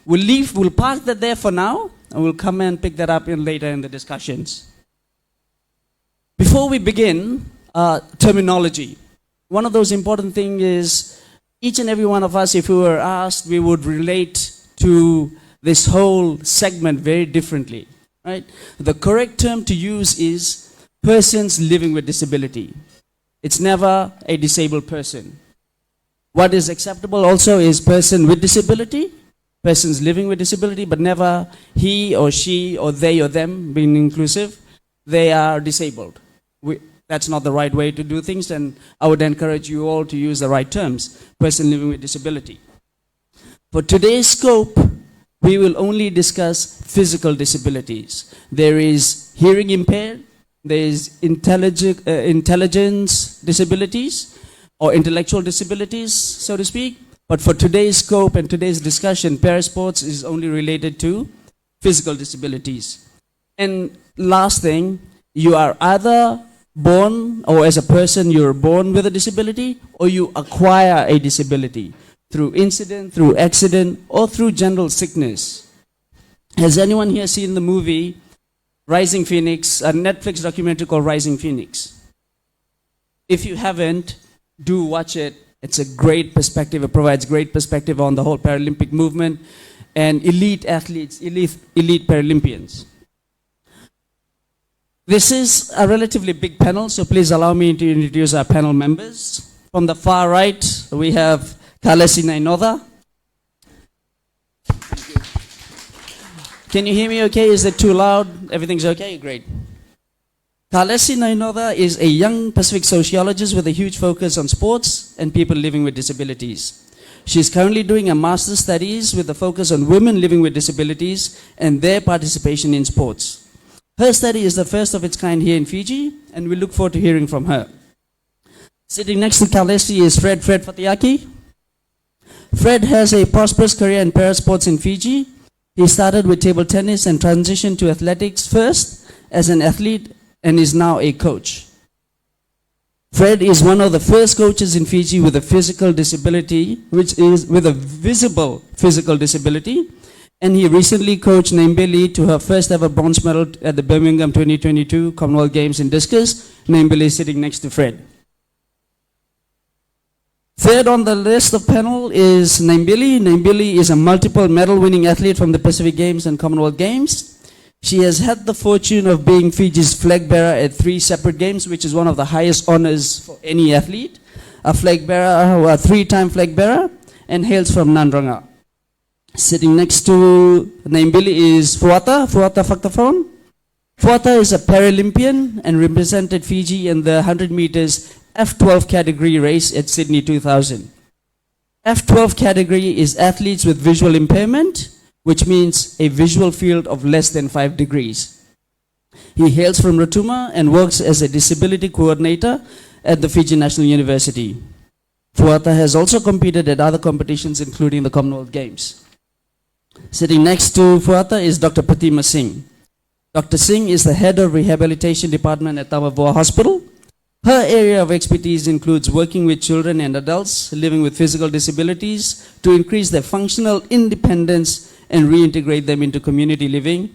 We'll park that there for now, and we'll come and pick that up later in the discussions. Before we begin, terminology. One of those important things is each and every one of us, if we were asked, we would relate to this whole segment very differently, right? The correct term to use is persons living with disability. It's never a disabled person. What is acceptable also is person with disability, persons living with disability, but never he or she or they or them, being inclusive, they are disabled. That's not the right way to do things, and I would encourage you all to use the right terms, person living with disability. For today's scope, we will only discuss physical disabilities. There is hearing impaired, there is intelligence disabilities, or intellectual disabilities, so to speak. But for today's scope and today's discussion, Parasports is only related to physical disabilities. And last thing, you are either born, or as a person, you're born with a disability, or you acquire a disability through incident, through accident, or through general sickness. Has anyone here seen the movie Rising Phoenix, a Netflix documentary called Rising Phoenix? If you haven't, do watch it. It's a great perspective. It provides great perspective on the whole Paralympic movement and elite athletes, elite Paralympians. This is a relatively big panel, so please allow me to introduce our panel members. From the far right, we have Kalesi Nainoda. Can you hear me okay? Is it too loud? Everything's okay? Great. Kalesi Nainoda is a young Pacific sociologist with a huge focus on sports and people living with disabilities. She is currently doing a master's studies with a focus on women living with disabilities and their participation in sports. Her study is the first of its kind here in Fiji, and we look forward to hearing from her. Sitting next to Kalesi is Fred Fatiaki. Fred has a prosperous career in parasports in Fiji. He started with table tennis and transitioned to athletics first as an athlete and is now a coach. Fred is one of the first coaches in Fiji with a physical disability, which is with a visible physical disability. And he recently coached Naimbili to her first ever bronze medal at the Birmingham 2022 Commonwealth Games in discus. Naimbili is sitting next to Fred. Third on the list of panel is Naimbili. Naimbili is a multiple medal winning athlete from the Pacific Games and Commonwealth Games. She has had the fortune of being Fiji's flag bearer at 3 separate games, which is one of the highest honors for any athlete. A flag bearer, a 3-time flag bearer, and hails from Nandranga. Sitting next to Naimbili is Fuata Faktaphone. Fuata is a Paralympian and represented Fiji in the 100 meters F12 category race at Sydney 2000. F12 category is athletes with visual impairment, which means a visual field of less than 5 degrees. He hails from Rotuma and works as a disability coordinator at the Fiji National University. Fuata has also competed at other competitions, including the Commonwealth Games. Sitting next to Fuata is Dr. Pratima Singh. Dr. Singh is the head of rehabilitation department at Tamavoa Hospital. Her area of expertise includes working with children and adults living with physical disabilities to increase their functional independence and reintegrate them into community living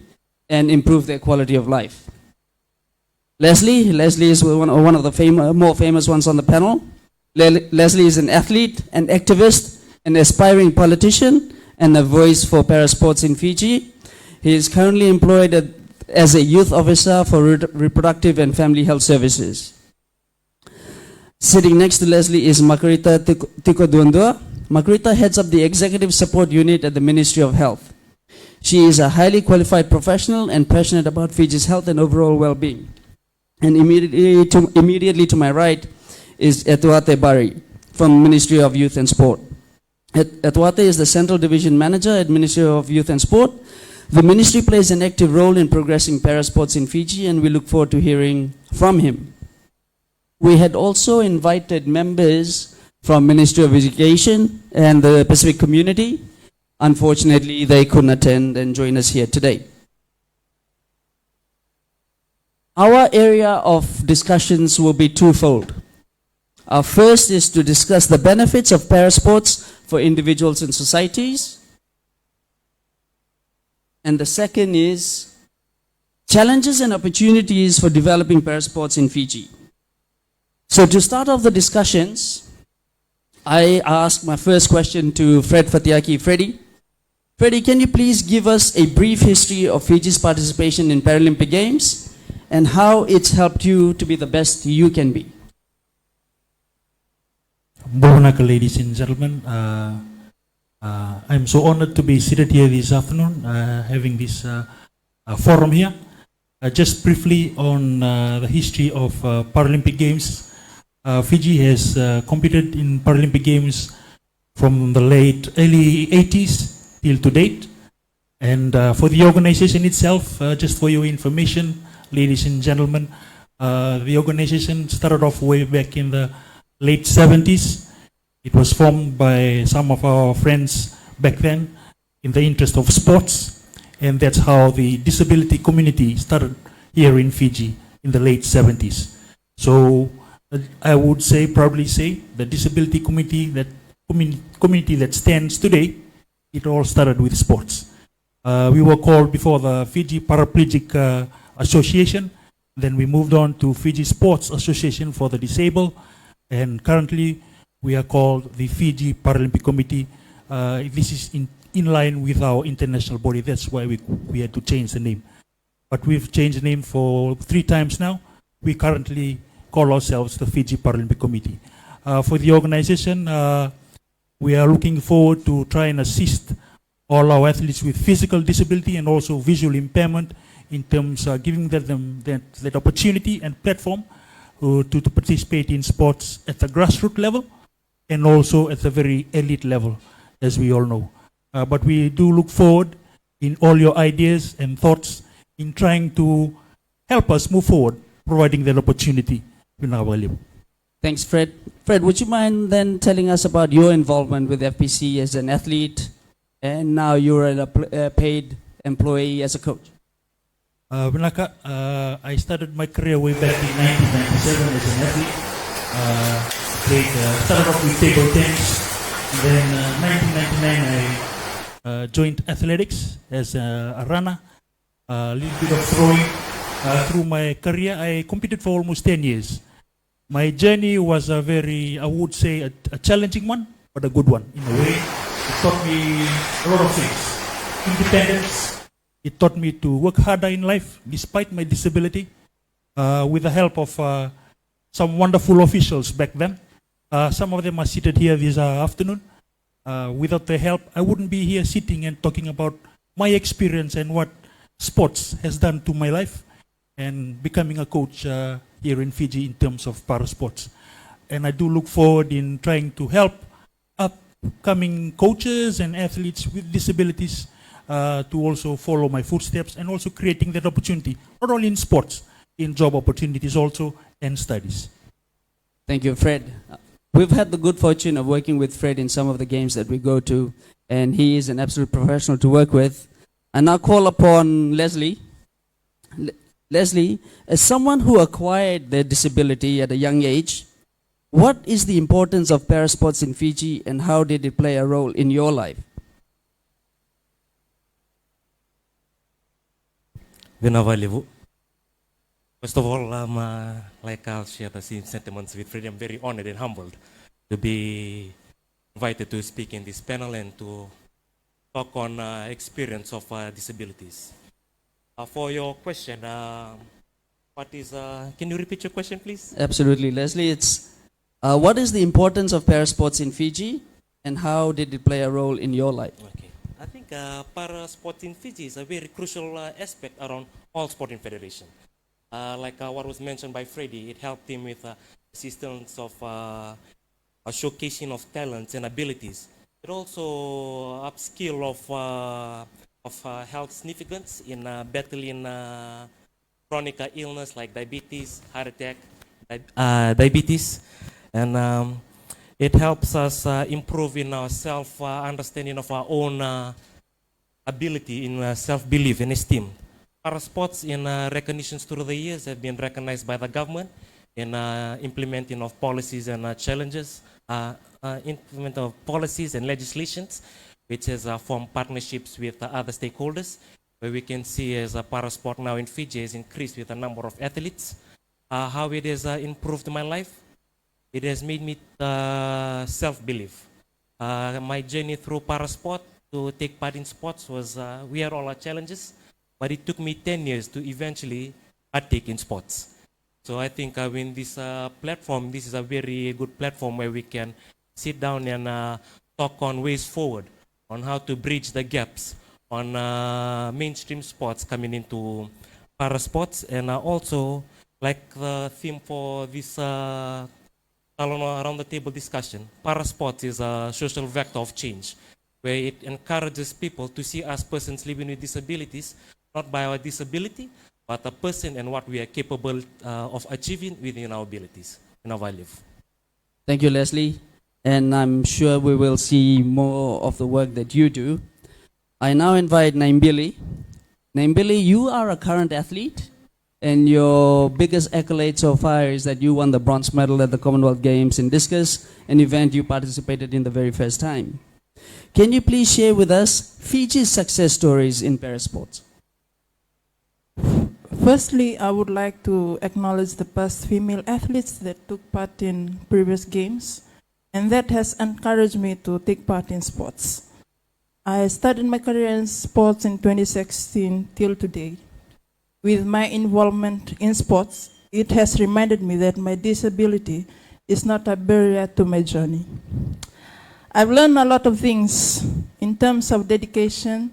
and improve their quality of life. Leslie is one of the more famous ones on the panel. Leslie is an athlete, an activist, an aspiring politician, and a voice for parasports in Fiji. He is currently employed as a youth officer for reproductive and family health services. Sitting next to Leslie is Makarita Tikoduandua. Makarita heads up the executive support unit at the Ministry of Health. She is a highly qualified professional and passionate about Fiji's health and overall well-being. And immediately to my right is Etuate Bari from Ministry of Youth and Sport. Etuate is the Central Division Manager at Ministry of Youth and Sport. The ministry plays an active role in progressing parasports in Fiji, and we look forward to hearing from him. We had also invited members from Ministry of Education and the Pacific community. Unfortunately, they couldn't attend and join us here today. Our area of discussions will be twofold. Our first is to discuss the benefits of parasports for individuals and societies. And the second is challenges and opportunities for developing parasports in Fiji. So to start off the discussions, I ask my first question to Fred Fatiaki. Freddie, can you please give us a brief history of Fiji's participation in Paralympic Games and how it's helped you to be the best you can be? Bonaka, ladies and gentlemen, I'm so honored to be seated here this afternoon, having this forum here. Just briefly on the history of Paralympic Games. Fiji has competed in Paralympic Games from the early 80s till to date. And for the organization itself, just for your information, ladies and gentlemen, the organization started off way back in the late 70s. It was formed by some of our friends back then in the interest of sports. And that's how the disability community started here in Fiji in the late 70s. So I would proudly say, the disability community that stands today, it all started with sports. We were called before the Fiji Paraplegic Association. Then we moved on to Fiji Sports Association for the Disabled. And currently, we are called the Fiji Paralympic Committee. This is in line with our international body. That's why we had to change the name. But we've changed the name for 3 times now. We currently call ourselves the Fiji Paralympic Committee. For the organization, we are looking forward to try and assist all our athletes with physical disability and also visual impairment in terms of giving them that opportunity and platform to participate in sports at the grassroots level and also at the very elite level, as we all know. But we do look forward in all your ideas and thoughts in trying to help us move forward, providing that opportunity in our value. Thanks, Fred. Fred, would you mind then telling us about your involvement with FPC as an athlete, and now you're a paid employee as a coach? Vinaka, I started my career way back in 1997 as an athlete. Started off with table tennis. Then 1999 I joined athletics as a runner. A little bit of throwing. Through my career, I competed for almost 10 years. My journey was a very, I would say, a challenging one, but a good one in a way. It taught me a lot of things. Independence. It taught me to work harder in life, despite my disability, with the help of some wonderful officials back then. Some of them are seated here this afternoon. Without their help, I wouldn't be here sitting and talking about my experience and what sports has done to my life and becoming a coach here in Fiji in terms of parasports. And I do look forward in trying to help upcoming coaches and athletes with disabilities to also follow my footsteps and also creating that opportunity, not only in sports, in job opportunities also and studies. Thank you, Fred. We've had the good fortune of working with Fred in some of the games that we go to, and he is an absolute professional to work with. I now call upon Leslie. Leslie, as someone who acquired their disability at a young age, what is the importance of parasports in Fiji and how did it play a role in your life? First of all, like I'll share the same sentiments with Freddie. I'm very honored and humbled to be invited to speak in this panel and to talk on experience of disabilities. For your question, can you repeat your question, please? Absolutely, Leslie. It's what is the importance of parasports in Fiji and how did it play a role in your life? Okay. I think parasport in Fiji is a very crucial aspect around all sporting federation. Like what was mentioned by Freddie, it helped him with assistance of a showcasing of talents and abilities. It also upskill of health significance in battling chronic illness like diabetes, heart attack, diabetes, and it helps us improve in our self-understanding of our own ability in self-belief and esteem. Parasports in recognitions through the years have been recognized by the government in implementing of policies and challenges, implement of policies and legislations, which has formed partnerships with other stakeholders, where we can see as a Parasport now in Fiji has increased with a number of athletes. How it has improved my life. It has made me self-belief. My journey through Parasport to take part in sports was, we had all our challenges, but it took me 10 years to eventually partake in sports. So I think in this platform, this is a very good platform where we can sit down and talk on ways forward, on how to bridge the gaps on mainstream sports coming into Parasports, and also like the theme for this around the table discussion, Parasports is a social vector of change, where it encourages people to see us persons living with disabilities, not by our disability, but a person and what we are capable of achieving within our abilities in our life. Thank you, Leslie. And I'm sure we will see more of the work that you do. I now invite Naimbili. Naimbili, you are a current athlete, and your biggest accolade so far is that you won the bronze medal at the Commonwealth Games in discus, an event you participated in the very first time. Can you please share with us Fiji's success stories in parasports? Firstly, I would like to acknowledge the past female athletes that took part in previous games, and that has encouraged me to take part in sports. I started my career in sports in 2016 till today. With my involvement in sports, it has reminded me that my disability is not a barrier to my journey. I've learned a lot of things in terms of dedication,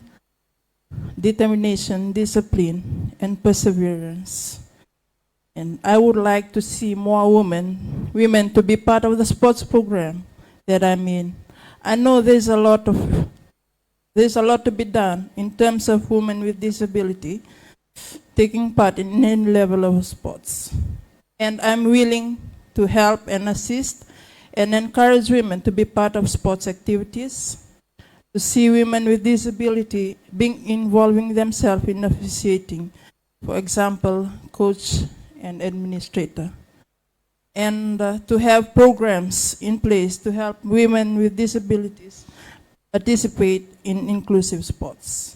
determination, discipline, and perseverance. And I would like to see more women to be part of the sports program that I'm in. I know there's a lot to be done in terms of women with disability taking part in any level of sports. And I'm willing to help and assist and encourage women to be part of sports activities, to see women with disability involving themselves in officiating, for example, coach and administrator, and to have programs in place to help women with disabilities participate in inclusive sports.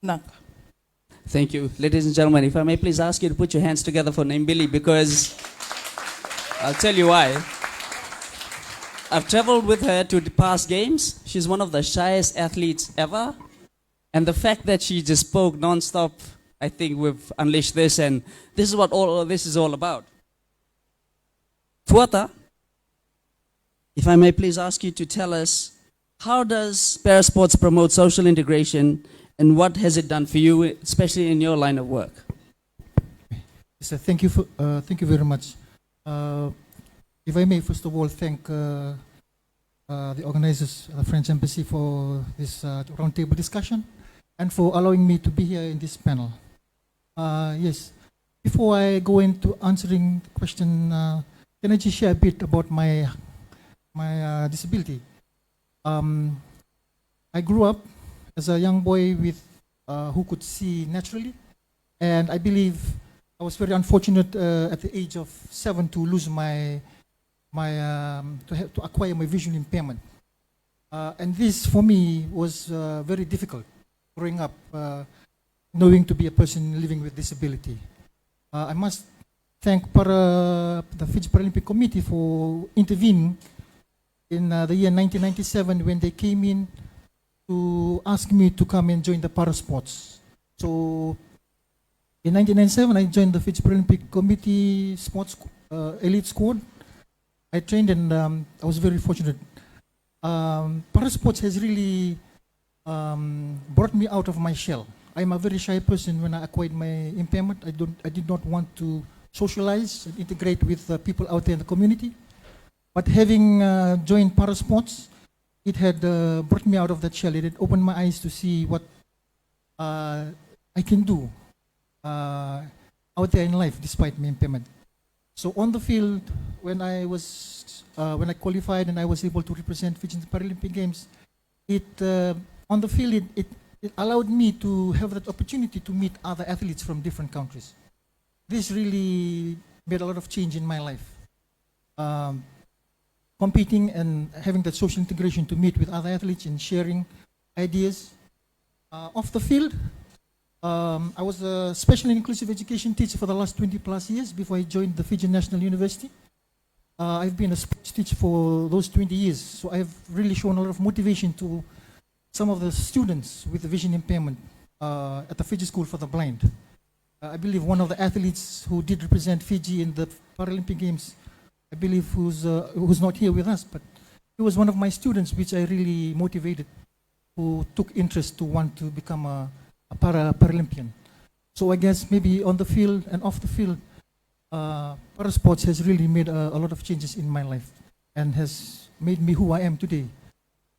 Naka. Thank you. Ladies and gentlemen, if I may please ask you to put your hands together for Naimbili, because I'll tell you why. I've traveled with her to the past games. She's one of the shyest athletes ever. And the fact that she just spoke nonstop, I think we've unleashed this, and this is what all of this is all about. Tuata, if I may please ask you to tell us, how does Parasports promote social integration, and what has it done for you, especially in your line of work? So thank you very much. If I may, first of all, thank the organizers, the French Embassy, for this roundtable discussion and for allowing me to be here in this panel. Yes, before I go into answering the question, can I just share a bit about my disability? I grew up as a young boy with who could see naturally, and I believe I was very unfortunate at the age of 7 to lose to acquire my visual impairment, and this for me was very difficult growing up, knowing to be a person living with disability. I must thank the Fiji Paralympic Committee for intervening in the year 1997 when they came in to ask me to come and join the Parasports. So in 1997, I joined the Fiji Paralympic Committee Sports Elite Squad. I trained, and I was very fortunate. Parasports has really brought me out of my shell. I'm a very shy person. When I acquired my impairment, I did not want to socialize and integrate with people out there in the community. But having joined Parasports, it had brought me out of that shell. It had opened my eyes to see what I can do out there in life despite my impairment. So on the field, when I qualified and I was able to represent Fiji in the Paralympic Games, on the field it allowed me to have that opportunity to meet other athletes from different countries. This really made a lot of change in my life. Competing and having that social integration to meet with other athletes and sharing ideas Off the field, I was a special and inclusive education teacher for the last 20 plus years before I joined the Fiji National University. I've been a sports teacher for those 20 years, so I've really shown a lot of motivation to some of the students with vision impairment at the Fiji School for the Blind. I believe one of the athletes who did represent Fiji in the Paralympic Games, I believe who's not here with us, but he was one of my students which I really motivated, who took interest to want to become a Paralympian. So I guess maybe on the field and off the field, Parasports has really made a lot of changes in my life and has made me who I am today.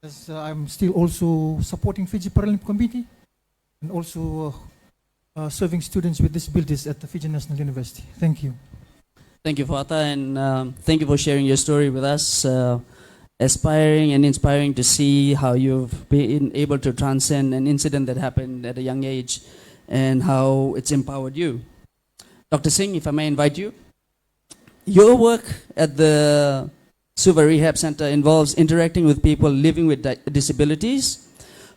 As I'm still also supporting Fiji Paralympic Committee and also serving students with disabilities at the Fiji National University. Thank you. Thank you, Fata, and thank you for sharing your story with us. Aspiring and inspiring to see how you've been able to transcend an incident that happened at a young age and how it's empowered you. Dr. Singh, if I may invite you. Your work at the Suva Rehab Center involves interacting with people living with disabilities.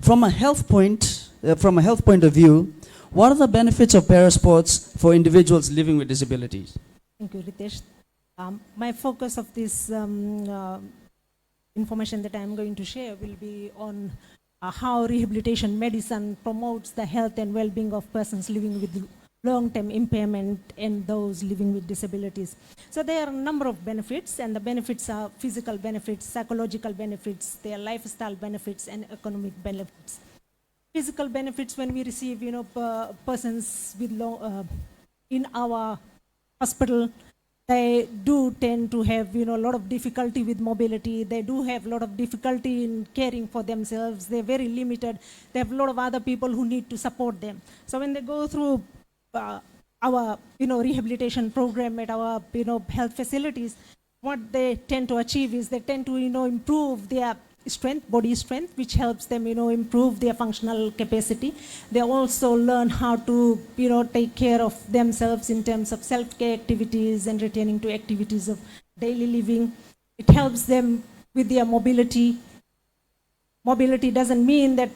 From a health point of view, what are the benefits of parasports for individuals living with disabilities? Thank you, Ritesh. My focus of this information that I am going to share will be on how rehabilitation medicine promotes the health and well-being of persons living with long-term impairment and those living with disabilities. So there are a number of benefits, and the benefits are physical benefits, psychological benefits, their lifestyle benefits, and economic benefits. Physical benefits, when we receive, persons with in our hospital, they do tend to have, a lot of difficulty with mobility. They do have a lot of difficulty in caring for themselves. They're very limited. They have a lot of other people who need to support them. So when they go through our, rehabilitation program at our, health facilities, what they tend to achieve is they tend to, improve their strength, body strength, which helps them, improve their functional capacity. They also learn how to, take care of themselves in terms of self-care activities and returning to activities of daily living. It helps them with their mobility. Mobility doesn't mean that,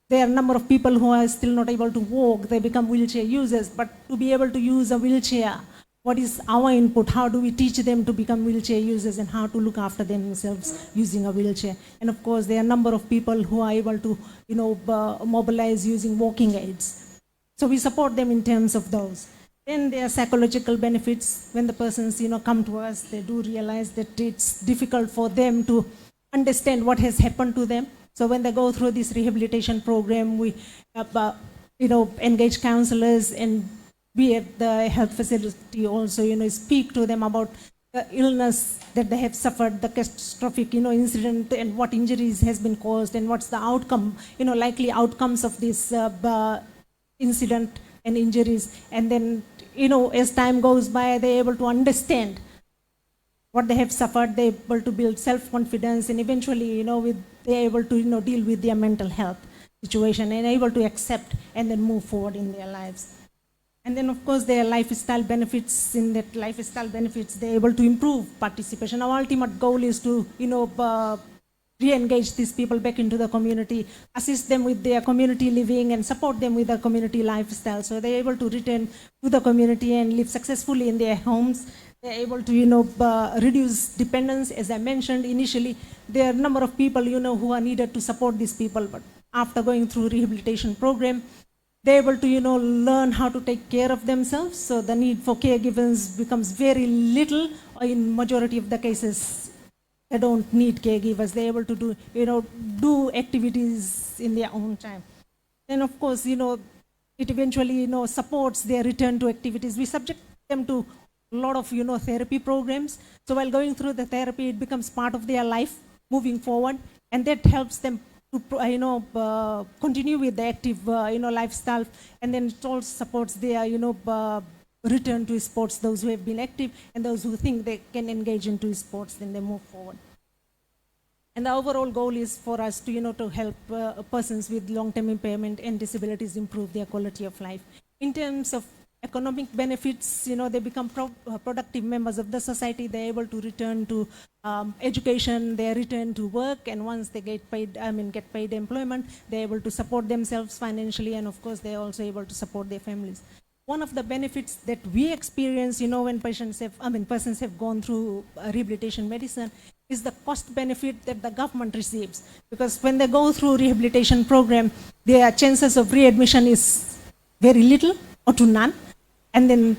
there are a number of people who are still not able to walk. They become wheelchair users, but to be able to use a wheelchair, what is our input? How do we teach them to become wheelchair users and how to look after themselves using a wheelchair? And of course, there are a number of people who are able to, mobilize using walking aids. So we support them in terms of those. Then there are psychological benefits. When the persons, come to us, they do realize that it's difficult for them to understand what has happened to them. So when they go through this rehabilitation program, we, engage counselors, and we at the health facility also, speak to them about the illness that they have suffered, the catastrophic, incident, and what injuries has been caused, and what's the outcome, likely outcomes of this incident and injuries. And then, as time goes by, they're able to understand what they have suffered. They're able to build self-confidence, and eventually, they're able to, deal with their mental health situation and able to accept and then move forward in their lives. And then, of course, there are lifestyle benefits. In that lifestyle benefits, they're able to improve participation. Our ultimate goal is to, re-engage these people back into the community, assist them with their community living, and support them with a community lifestyle. So they're able to return to the community and live successfully in their homes. They're able to, reduce dependence. As I mentioned initially, there are a number of people, who are needed to support these people. But after going through rehabilitation program, they're able to, learn how to take care of themselves. So the need for caregivers becomes very little, or in majority of the cases, they don't need caregivers. They're able to do, do activities in their own time. Then, of course, it eventually, supports their return to activities. We subject them to a lot of, therapy programs. So while going through the therapy, it becomes part of their life moving forward, and that helps them to, continue with the active, lifestyle, and then it also supports their, return to sports. Those who have been active and those who think they can engage into sports, then they move forward. And the overall goal is for us to, to help persons with long-term impairment and disabilities improve their quality of life. In terms of economic benefits, they become productive members of the society. They're able to return to education, they return to work, and once they get paid employment, they're able to support themselves financially, and of course they're also able to support their families. One of the benefits that we experience, when persons have gone through rehabilitation medicine, is the cost benefit that the government receives. Because when they go through rehabilitation program, their chances of readmission is very little or to none. And then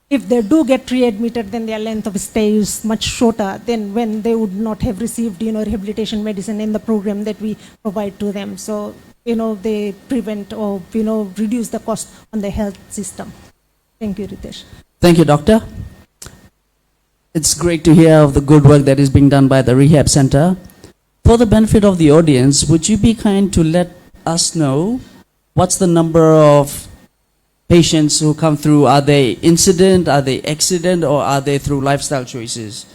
if they do get readmitted, then their length of stay is much shorter than when they would not have received, rehabilitation medicine in the program that we provide to them. So, they prevent or, reduce the cost on the health system. Thank you, Ritesh. Thank you, Doctor. It's great to hear of the good work that is being done by the Rehab Center. For the benefit of the audience, would you be kind to let us know what's the number of patients who come through? Are they incident, are they accident, or are they through lifestyle choices?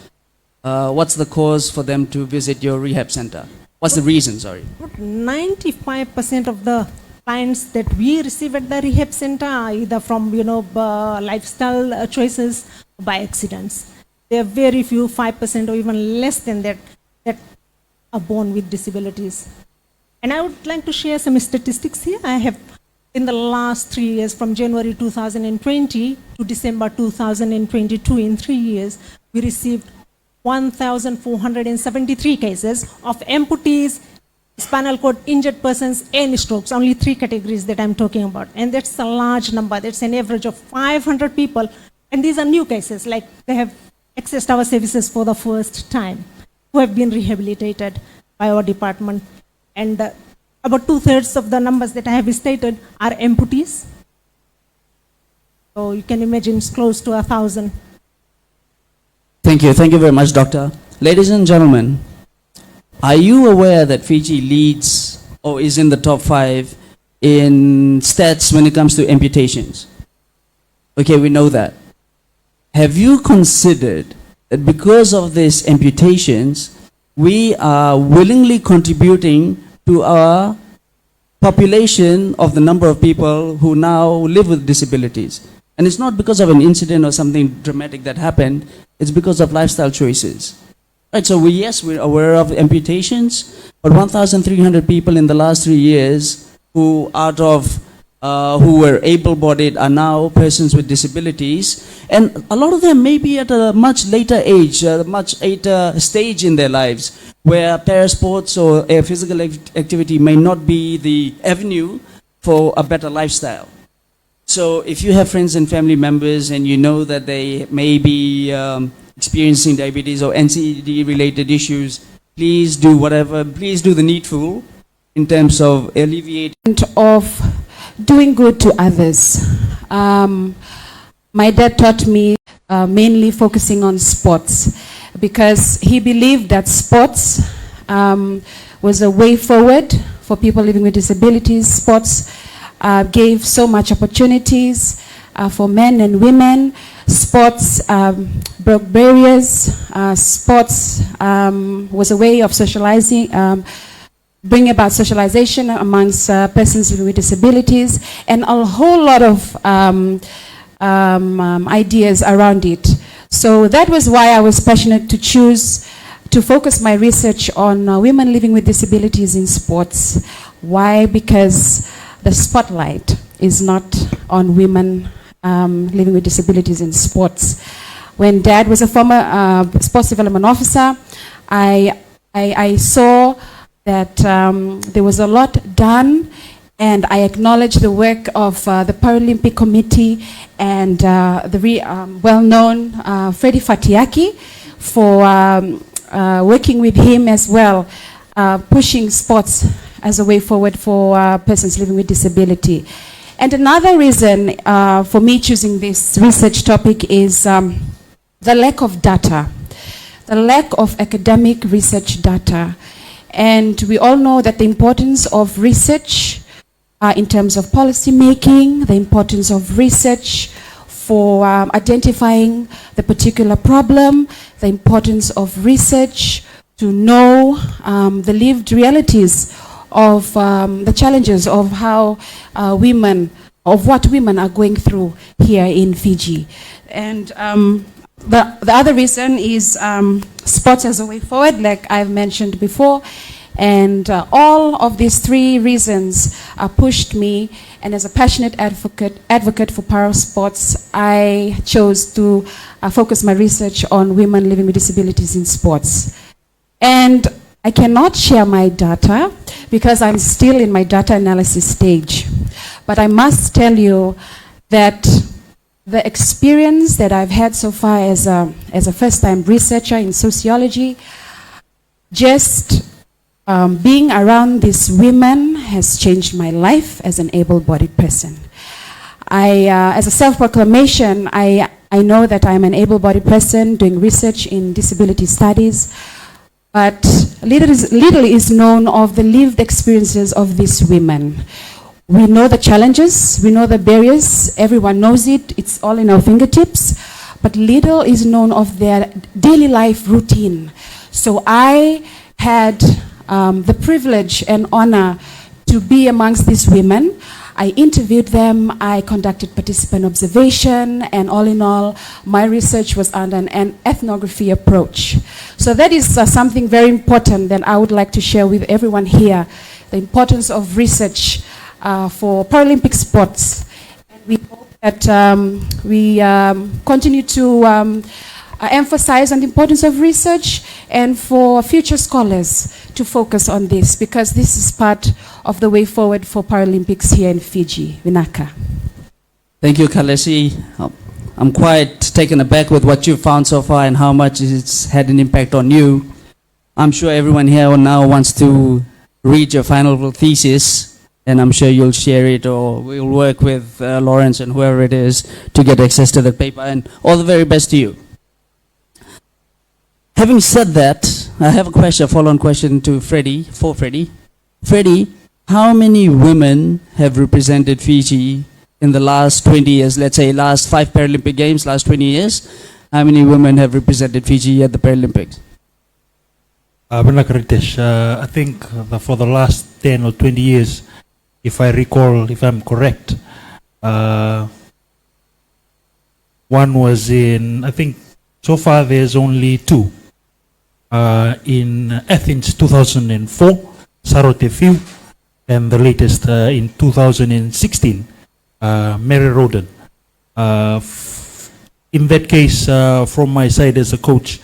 What's the cause for them to visit your rehab center? What's the reason, sorry? 95% of the clients that we receive at the rehab center are either from, lifestyle choices or by accidents. There are very few, 5% or even less than that, that are born with disabilities. And I would like to share some statistics here. I have, in the last 3 years, from January 2020 to December 2022, in 3 years, we received 1,473 cases of amputees, spinal cord injured persons, and strokes. Only 3 categories that I'm talking about. And that's a large number. That's an average of 500 people. And these are new cases, like they have accessed our services for the first time, who have been rehabilitated by our department. And about 2/3 of the numbers that I have stated are amputees. So you can imagine it's close to 1,000. Thank you. Thank you very much, Doctor. Ladies and gentlemen, are you aware that Fiji leads or is in the top 5 in stats when it comes to amputations? Okay, we know that. Have you considered that because of these amputations, we are willingly contributing to our population of the number of people who now live with disabilities? And it's not because of an incident or something dramatic that happened, it's because of lifestyle choices. Right, so yes, we're aware of amputations, but 1,300 people in the last 3 years who who were able-bodied are now persons with disabilities, and a lot of them may be at a much later age, a much later stage in their lives, where parasports or a physical activity may not be the avenue for a better lifestyle. So if you have friends and family members and you know that they may be experiencing diabetes or NCD-related issues, please do please do the needful in terms of alleviating. Of doing good to others. My dad taught me mainly focusing on sports because he believed that sports was a way forward for people living with disabilities. Sports gave so much opportunities for men and women. Sports broke barriers. Sports was a way of socializing, bring about socialization amongst persons living with disabilities, and a whole lot of ideas around it. So that was why I was passionate to choose to focus my research on women living with disabilities in sports. Why? Because the spotlight is not on women living with disabilities in sports. When Dad was a former sports development officer, I saw that there was a lot done, and I acknowledge the work of the Paralympic Committee and the well-known Freddie Fatiaki for working with him as well, pushing sports as a way forward for persons living with disability. And another reason for me choosing this research topic is the lack of data, the lack of academic research data. And we all know that the importance of research in terms of policy making, the importance of research for identifying the particular problem, the importance of research to know the lived realities of the challenges of how women of what women are going through here in Fiji. And the other reason is sports as a way forward, like I've mentioned before. And all of these three reasons pushed me, and as a passionate advocate for parasports, I chose to focus my research on women living with disabilities in sports. And I cannot share my data because I'm still in my data analysis stage. But I must tell you that the experience that I've had so far as a first-time researcher in sociology, just being around these women has changed my life as an able-bodied person. As a self-proclamation, I know that I'm an able-bodied person doing research in disability studies, but little is known of the lived experiences of these women. We know the challenges, we know the barriers, everyone knows it, it's all in our fingertips, but little is known of their daily life routine. So I had the privilege and honor to be amongst these women. I interviewed them, I conducted participant observation, and all in all, my research was under an ethnography approach. So that is something very important that I would like to share with everyone here, the importance of research for Paralympic sports. And we hope that we continue to emphasize on the importance of research and for future scholars to focus on this, because this is part of the way forward for Paralympics here in Fiji, Vinaka. Thank you, Kalesi. I'm quite taken aback with what you've found so far and how much it's had an impact on you. I'm sure everyone here now wants to read your final thesis, and I'm sure you'll share it, or we'll work with Lawrence and whoever it is to get access to that paper, and all the very best to you. Having said that, I have a question, a follow-on question to Freddie, for Freddie. Freddie, how many women have represented Fiji in the last 20 years, let's say last 5 Paralympic Games, last 20 years? How many women have represented Fiji at the Paralympics? I think for the last 10 or 20 years, if I recall, if I'm correct, one was in, I think so far there's only 2. In Athens 2004, Sarote Few, and the latest in 2016, Mary Roden. In that case, from my side as a coach,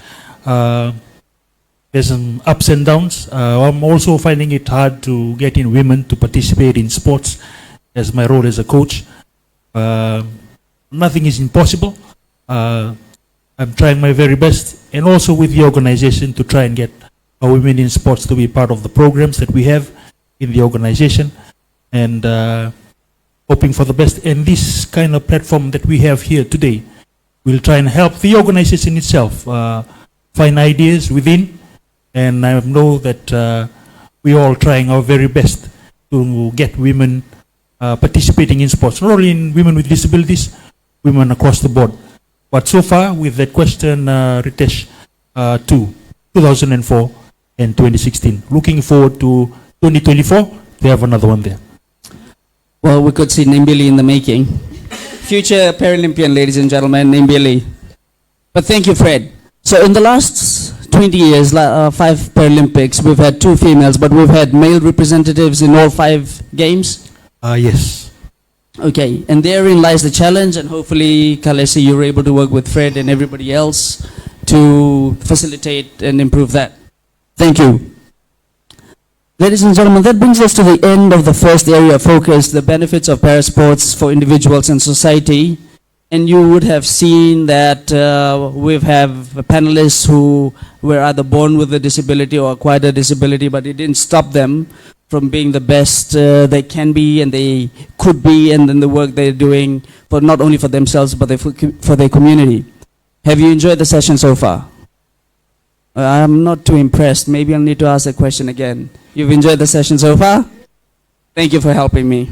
there's some ups and downs. I'm also finding it hard to get in women to participate in sports as my role as a coach. Nothing is impossible. I'm trying my very best, and also with the organization to try and get our women in sports to be part of the programs that we have in the organization, and hoping for the best. And this kind of platform that we have here today will try and help the organization itself find ideas within, and I know that we're all trying our very best to get women participating in sports, not only in women with disabilities, women across the board. But so far, with that question, Ritesh, 2004 and 2016. Looking forward to 2024, they have another one there. Well, we could see Nimbili in the making. Future Paralympian, ladies and gentlemen, Nimbili. But thank you, Fred. So in the last 20 years, 5 Paralympics, we've had 2 females, but we've had male representatives in all 5 games? Yes. Okay, and therein lies the challenge, and hopefully, Kalesi, you're able to work with Fred and everybody else to facilitate and improve that. Thank you. Ladies and gentlemen, that brings us to the end of the first area of focus, the benefits of parasports for individuals and society. And you would have seen that we have panelists who were either born with a disability or acquired a disability, but it didn't stop them from being the best they can be and they could be, and then the work they're doing for not only for themselves but for their community. Have you enjoyed the session so far? I'm not too impressed. Maybe I'll need to ask that question again. You've enjoyed the session so far? Thank you for helping me.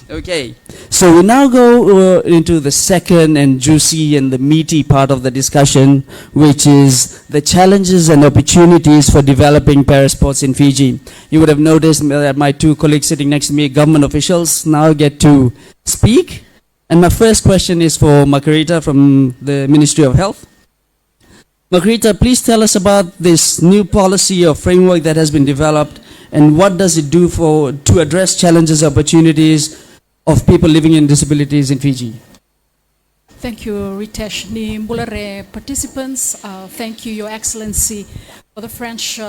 Okay, so we now go into the second and juicy and the meaty part of the discussion, which is the challenges and opportunities for developing parasports in Fiji. You would have noticed that my two colleagues sitting next to me, government officials, now get to speak. And my first question is for Margarita from the Ministry of Health. Margarita, please tell us about this new policy or framework that has been developed, and what does it do to address challenges, opportunities of people living in disabilities in Fiji? Thank you, Ritesh. Ni mbulare participants. Thank you, Your Excellency, for the French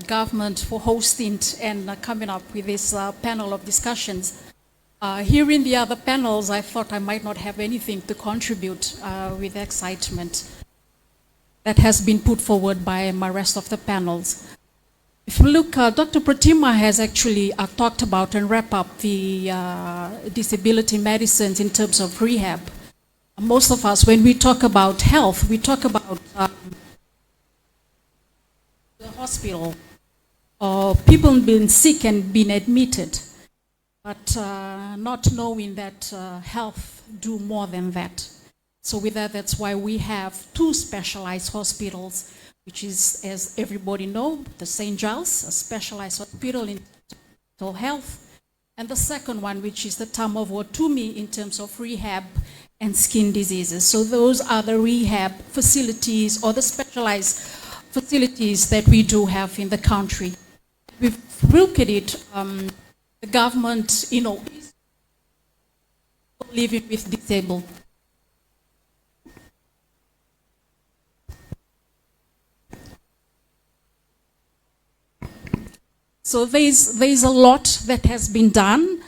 government for hosting and coming up with this panel of discussions. Hearing the other panels, I thought I might not have anything to contribute with excitement that has been put forward by my rest of the panels. If you look, Dr. Pratima has actually talked about and wrapped up the disability medicines in terms of rehab. Most of us, when we talk about health, we talk about the hospital or people being sick and being admitted, but not knowing that health do more than that. So with that, that's why we have two specialized hospitals, which is, as everybody know, the St. Giles, a specialized hospital in mental health, and the second one, which is the Tamavo Tumi in terms of rehab and skin diseases. So those are the rehab facilities or the specialized facilities that we do have in the country. We've looked at it, the government, is living with disabled. So there's a lot that has been done.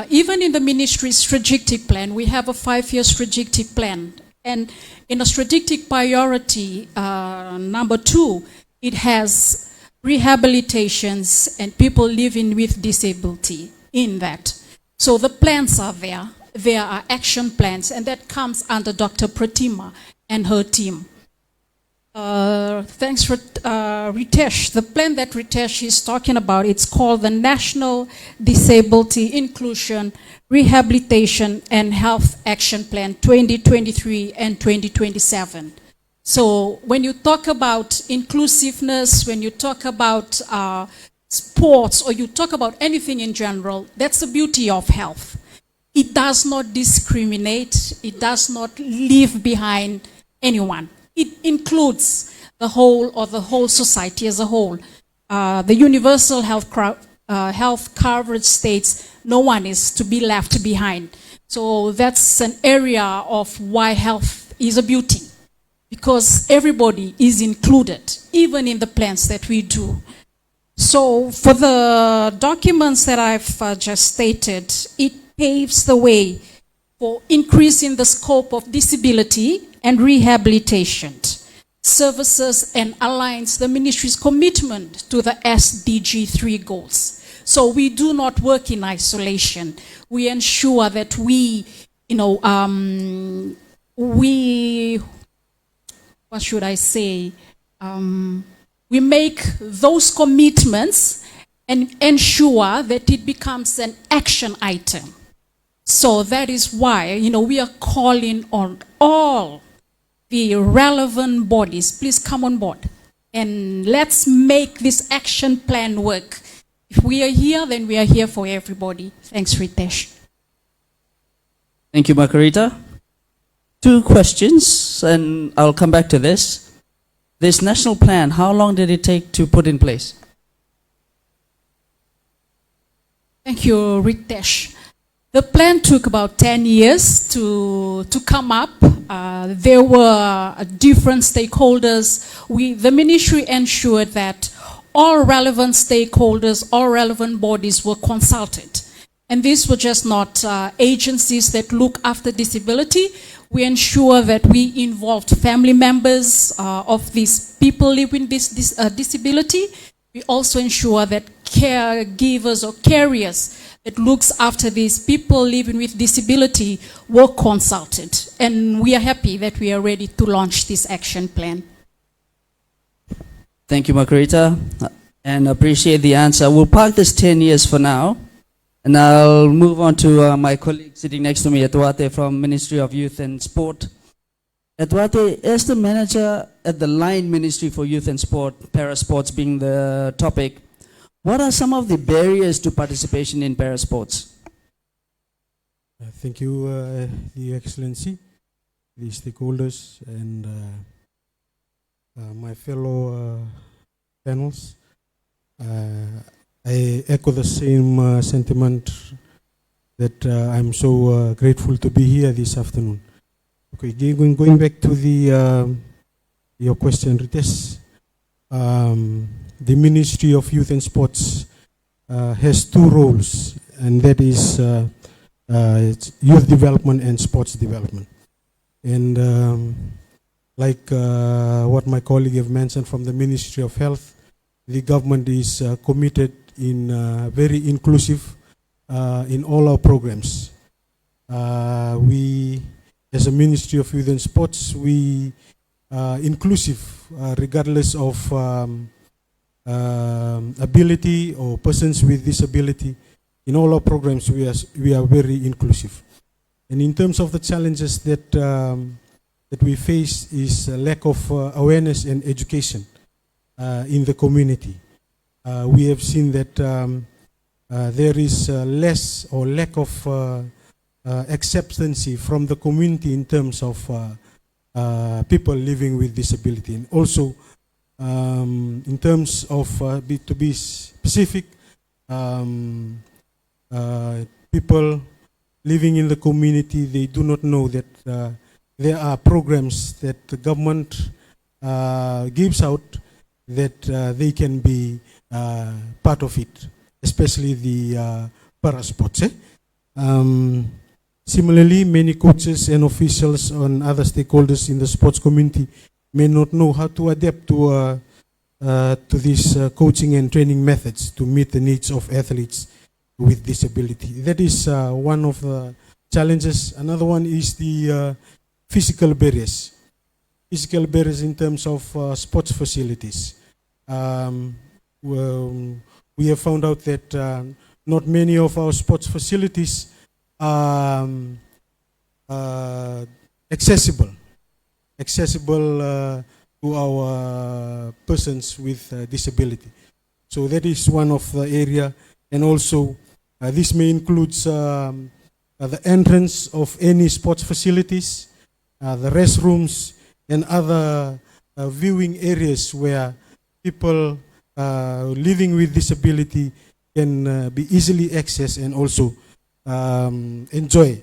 Even in the ministry's strategic plan, we have a 5-year strategic plan. And in a strategic priority, number 2, it has rehabilitations and people living with disability in that. So the plans are there. There are action plans, and that comes under Dr. Pratima and her team. Thanks for Ritesh. The plan that Ritesh is talking about, it's called the National Disability Inclusion, Rehabilitation and Health Action Plan 2023 and 2027. So when you talk about inclusiveness, when you talk about sports, or you talk about anything in general, that's the beauty of health. It does not discriminate. It does not leave behind anyone. It includes the whole society as a whole. The universal health coverage states no one is to be left behind. So that's an area of why health is a beauty, because everybody is included, even in the plans that we do. So for the documents that I've just stated, it paves the way for increasing the scope of disability and rehabilitation services and aligns the ministry's commitment to the SDG 3 goals. So we do not work in isolation. We ensure that we make those commitments and ensure that it becomes an action item. So that is why, we are calling on all the relevant bodies, please come on board and let's make this action plan work. If we are here, then we are here for everybody. Thanks, Ritesh. Thank you, Margarita. 2 questions, and I'll come back to this. This national plan, how long did it take to put in place? Thank you, Ritesh. The plan took about 10 years to come up. There were different stakeholders. The ministry ensured that all relevant stakeholders, all relevant bodies were consulted. And these were just not agencies that look after disability. We ensure that we involved family members of these people living with this disability. We also ensure that caregivers or carriers that looks after these people living with disability were consulted. And we are happy that we are ready to launch this action plan. Thank you, Margarita, and appreciate the answer. We'll park this 10 years for now, And I'll move on to my colleague sitting next to me, Edwate from Ministry of Youth and Sport. Edwate, as the manager at the Line Ministry for Youth and Sport, Parasports being the topic, what are some of the barriers to participation in parasports? Thank you, Your Excellency, the stakeholders, and my fellow panels. I echo the same sentiment that I'm so grateful to be here this afternoon. Okay, going back to the your question, Ritesh. The Ministry of Youth and Sports has two roles, and that is it's youth development and sports development. And like what my colleague have mentioned from the Ministry of Health, the government is committed in very inclusive in all our programs. We, as a Ministry of Youth and Sports, we inclusive regardless of ability or persons with disability. In all our programs, we are very inclusive. And in terms of the challenges that that we face is a lack of awareness and education in the community. We have seen that there is less or lack of acceptance from the community in terms of people living with disability. And also, in terms of to be specific, people living in the community, they do not know that there are programs that the government gives out that they can be part of it, especially the parasports. Similarly, many coaches and officials and other stakeholders in the sports community may not know how to adapt to these coaching and training methods to meet the needs of athletes with disability. That is one of the challenges. Another one is the physical barriers. Physical barriers in terms of sports facilities. We have found out that not many of our sports facilities are accessible to our persons with disability. So that is one of the area, and also this may include the entrance of any sports facilities, the restrooms, and other viewing areas where people living with disability can be easily accessed and also enjoy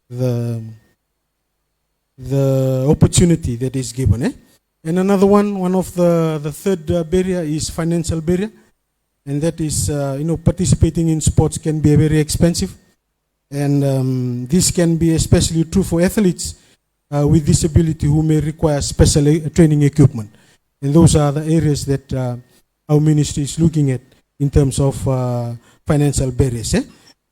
the opportunity that is given. And another one of the third barrier is financial barrier, and that is participating in sports can be very expensive, and this can be especially true for athletes with disability who may require special training equipment. And those are the areas that our ministry is looking at in terms of financial barriers.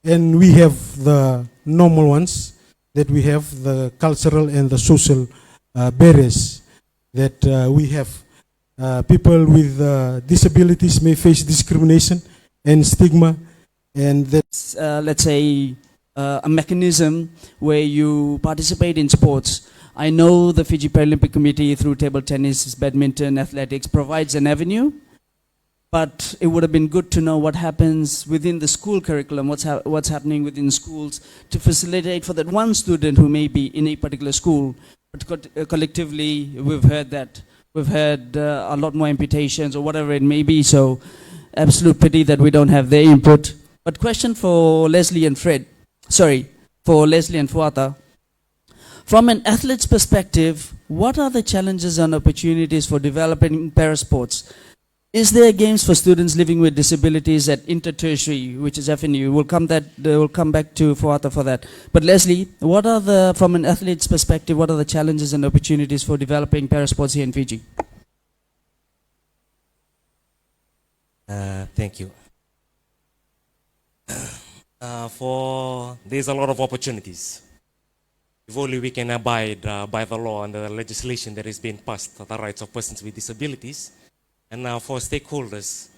And we have the normal ones, that we have the cultural and the social barriers that we have. People with disabilities may face discrimination and stigma, and that's let's say a mechanism where you participate in sports. I know the Fiji Paralympic Committee through table tennis, badminton, athletics provides an avenue, but it would have been good to know what happens within the school curriculum, what's happening within schools to facilitate for that one student who may be in a particular school. But collectively, we've heard that. We've had a lot more amputations or whatever it may be, so absolute pity that we don't have their input. But question for Leslie and Fuata. From an athlete's perspective, what are the challenges and opportunities for developing parasports? Is there games for students living with disabilities at intertertiary, which is FNU? We'll come back to Fuata for that. But Leslie, what are from an athlete's perspective, what are the challenges and opportunities for developing parasports here in Fiji? Thank you. There's a lot of opportunities. If only we can abide by the law and the legislation that is being passed, the rights of persons with disabilities. And for stakeholders,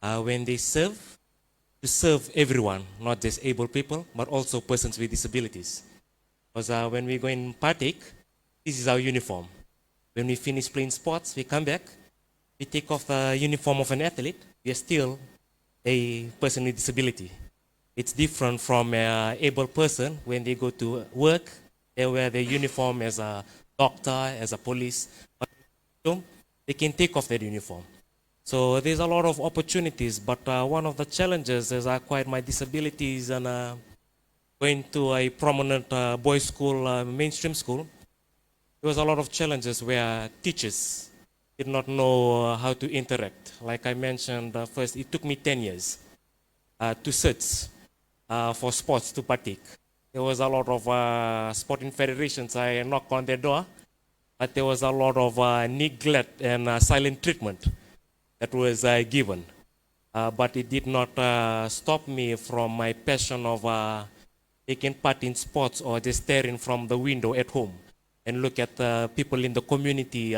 when they serve, to serve everyone, not just able people, but also persons with disabilities. Because when we go in partake, this is our uniform. When we finish playing sports, we come back, we take off the uniform of an athlete, we are still a person with disability. It's different from an able person. When they go to work, they wear their uniform as a doctor, as a police. But they can take off their uniform. So there's a lot of opportunities, but one of the challenges is I acquired my disabilities and going to a prominent boys' school, mainstream school. There was a lot of challenges where teachers did not know how to interact. Like I mentioned first, it took me 10 years to search for sports to partake. There was a lot of sporting federations. I knocked on their door, but there was a lot of neglect and silent treatment that was given. But it did not stop me from my passion of taking part in sports or just staring from the window at home and look at people in the community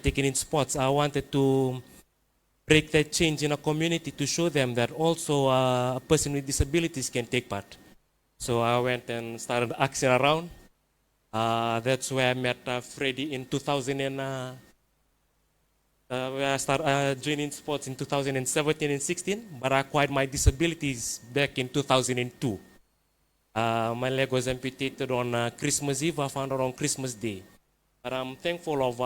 taking in sports. I wanted to break that change in a community to show them that also a person with disabilities can take part. So I went and started asking around. That's where I met Freddie in 2000 and where I started joining sports in 2017 and 16, but I acquired my disabilities back in 2002. My leg was amputated on Christmas Eve. I found out on Christmas Day. But I'm thankful of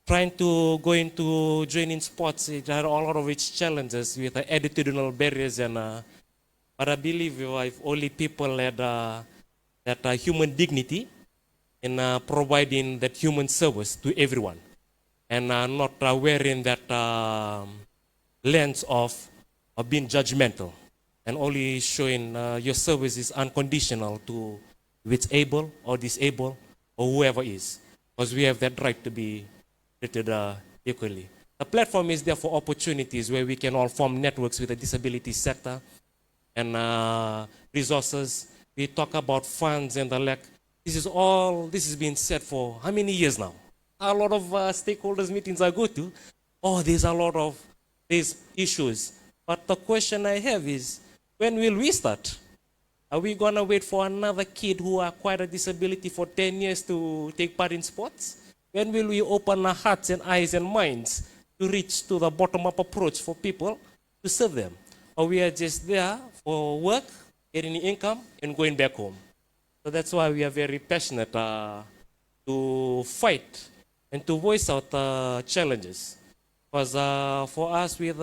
trying to go into joining sports. It had a lot of its challenges with attitudinal barriers, and but I believe if only people had that human dignity in providing that human service to everyone, and not wearing that lens of being judgmental, and only showing your service is unconditional to if it's able or disabled or whoever is, because we have that right to be treated equally. The platform is there for opportunities where we can all form networks with the disability sector and resources. We talk about funds and the like. This is being said for how many years now? A lot of stakeholders meetings I go to, there's a lot of these issues. But the question I have is, when will we start? Are we going to wait for another kid who acquired a disability for 10 years to take part in sports? When will we open our hearts and eyes and minds to reach to the bottom-up approach for people to serve them? Or we are just there for work, getting income, and going back home? So that's why we are very passionate to fight and to voice out challenges. Because for us with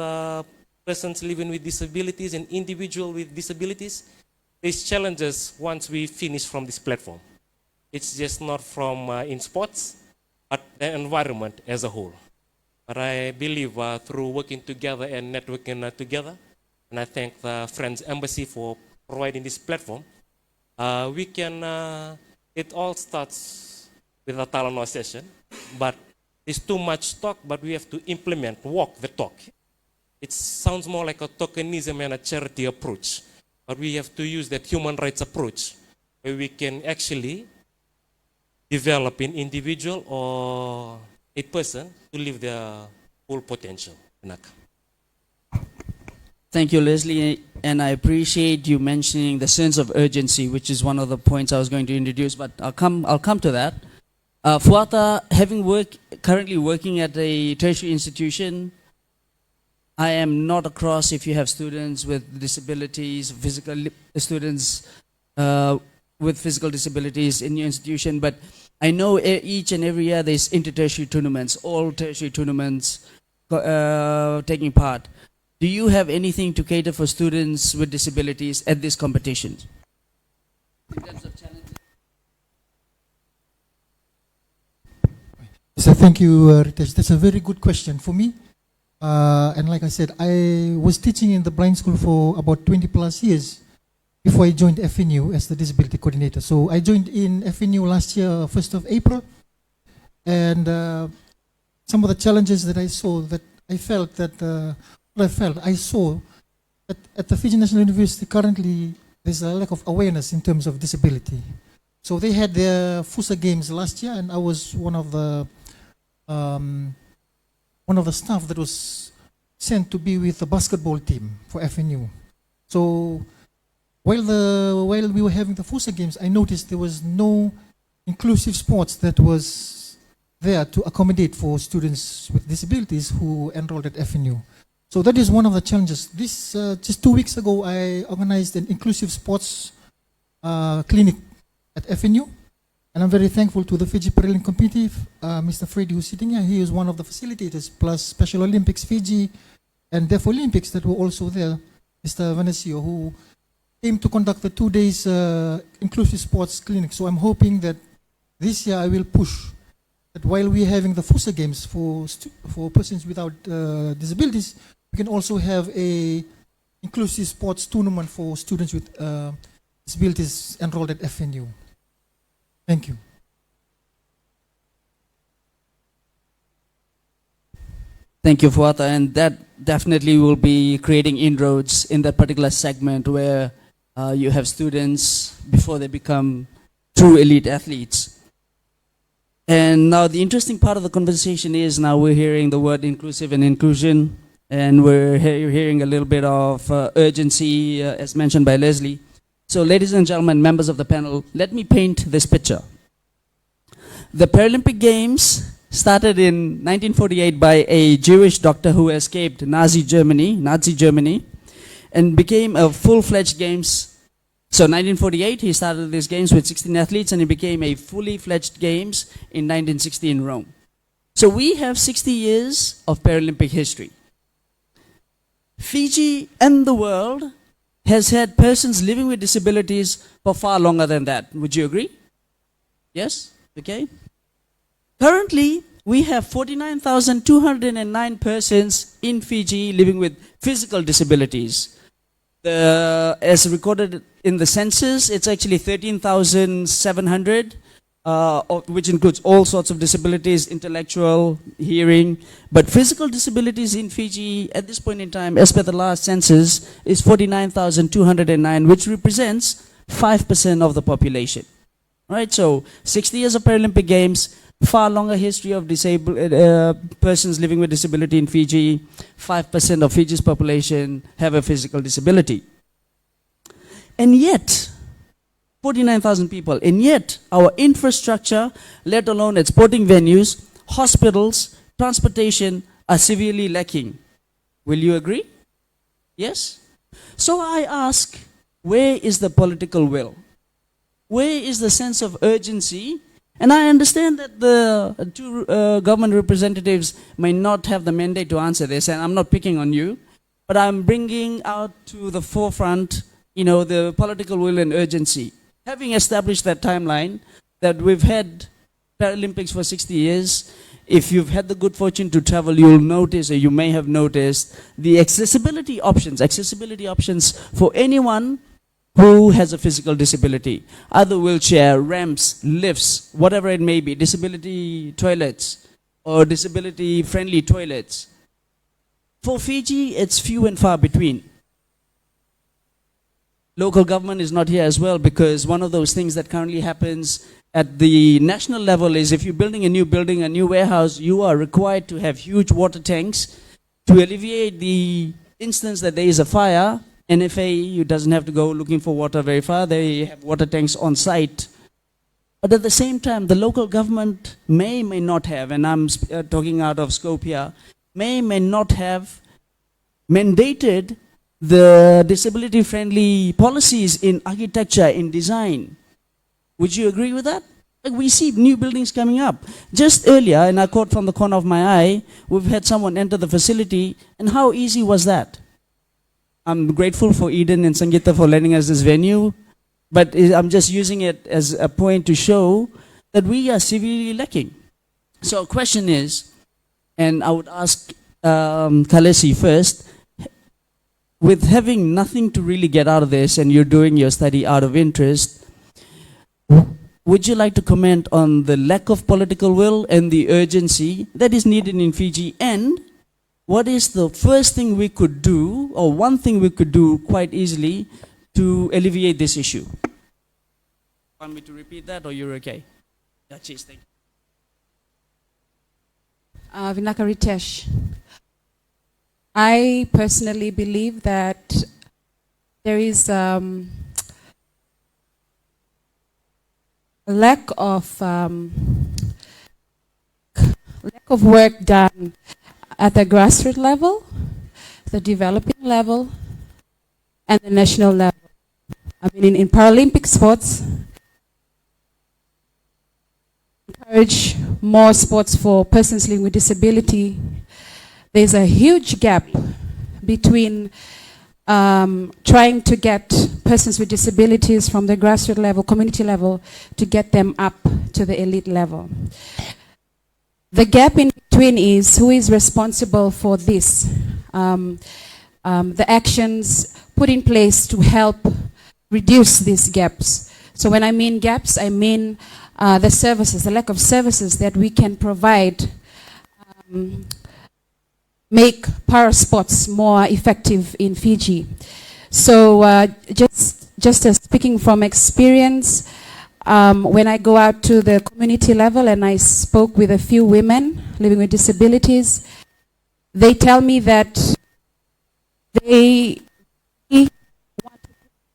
persons living with disabilities and individuals with disabilities, there's challenges once we finish from this platform. It's just not from in sports, but the environment as a whole. But I believe through working together and networking together, and I thank the Friends Embassy for providing this platform, we can, it all starts with a Talanoa session, but there's too much talk, but we have to implement, walk the talk. It sounds more like a tokenism and a charity approach, but we have to use that human rights approach where we can actually develop an individual or a person to live their full potential. Thank you, Leslie, and I appreciate you mentioning the sense of urgency, which is one of the points I was going to introduce, but I'll come to that. Fuata, currently working at a tertiary institution, I am not across if you have students with disabilities, students with physical disabilities in your institution, but I know each and every year there's inter-tertiary tournaments, all tertiary tournaments taking part. Do you have anything to cater for students with disabilities at these competitions? In terms of challenges? So thank you, Ritesh. That's a very good question for me. And like I said, I was teaching in the blind school for about 20 plus years before I joined FNU as the disability coordinator. So I joined in FNU last year, 1st of April. And some of the challenges that I saw, that I felt that, I saw that at the Fiji National University currently, there's a lack of awareness in terms of disability. So they had their FUSA games last year, and I was one of the staff that was sent to be with the basketball team for FNU. So while we were having the FUSA games, I noticed there was no inclusive sports that was there to accommodate for students with disabilities who enrolled at FNU. So that is one of the challenges. This just 2 weeks ago, I organized an inclusive sports clinic at FNU, and I'm very thankful to the Fiji Paralympic Committee, Mr. Freddy, who's sitting here. He is one of the facilitators, plus Special Olympics Fiji and Deaf Olympics that were also there, Mr. Vanesio, who came to conduct the 2 days inclusive sports clinic. So I'm hoping that this year I will push that while we're having the FUSA games for persons without disabilities, we can also have a inclusive sports tournament for students with disabilities enrolled at FNU. Thank you. Thank you, Fuata, and that definitely will be creating inroads in that particular segment where you have students before they become true elite athletes. And now the interesting part of the conversation is now we're hearing the word inclusive and inclusion, and we're hearing a little bit of urgency as mentioned by Leslie. So ladies and gentlemen, members of the panel, let me paint this picture. The Paralympic Games started in 1948 by a Jewish doctor who escaped Nazi Germany, and became a full-fledged games. So 1948, he started these games with 16 athletes, and it became a fully fledged games in 1960 in Rome. So we have 60 years of Paralympic history. Fiji and the world has had persons living with disabilities for far longer than that. Would you agree? Yes? Okay. Currently, we have 49,209 persons in Fiji living with physical disabilities. As recorded in the census, it's actually 13,700, which includes all sorts of disabilities, intellectual, hearing. But physical disabilities in Fiji at this point in time, as per the last census, is 49,209, which represents 5% of the population. Right? So 60 years of Paralympic Games, far longer history of disabled persons living with disability in Fiji. 5% of Fiji's population have a physical disability. And yet, 49,000 people, and yet our infrastructure, let alone its sporting venues, hospitals, transportation, are severely lacking. Will you agree? Yes? So I ask, where is the political will? Where is the sense of urgency? And I understand that the two government representatives may not have the mandate to answer this, and I'm not picking on you, but I'm bringing out to the forefront, the political will and urgency. Having established that timeline, that we've had Paralympics for 60 years, if you've had the good fortune to travel, you'll notice, or you may have noticed, the accessibility options for anyone who has a physical disability, either wheelchair, ramps, lifts, whatever it may be, disability toilets or disability-friendly toilets. For Fiji, it's few and far between. Local government is not here as well, because one of those things that currently happens at the national level is if you're building a new building, a new warehouse, you are required to have huge water tanks to alleviate the instance that there is a fire. NFA doesn't have to go looking for water very far. They have water tanks on site. But at the same time, the local government may not have, and I'm talking out of scope here, may not have mandated the disability-friendly policies in architecture, in design. Would you agree with that? Like, we see new buildings coming up. Just earlier, and I caught from the corner of my eye, we've had someone enter the facility, and how easy was that? I'm grateful for Eden and Sangeeta for lending us this venue, but I'm just using it as a point to show that we are severely lacking. So a question is, and I would ask Kalesi first, with having nothing to really get out of this and you're doing your study out of interest, would you like to comment on the lack of political will and the urgency that is needed in Fiji, and what is the first thing we could do, or one thing we could do quite easily to alleviate this issue? Want me to repeat that, or you're okay? Yeah, cheers, thank you. Vinaka Ritesh. I personally believe that there is a lack of work done at the grassroots level, the developing level, and the national level. I mean, in Paralympic sports, encourage more sports for persons living with disability. There's a huge gap between trying to get persons with disabilities from the grassroots level, community level, to get them up to the elite level. The gap in between is who is responsible for this, the actions put in place to help reduce these gaps. So when I mean gaps, I mean the services, the lack of services that we can provide, make parasports more effective in Fiji. So just as speaking from experience, when I go out to the community level and I spoke with a few women living with disabilities, they tell me that they want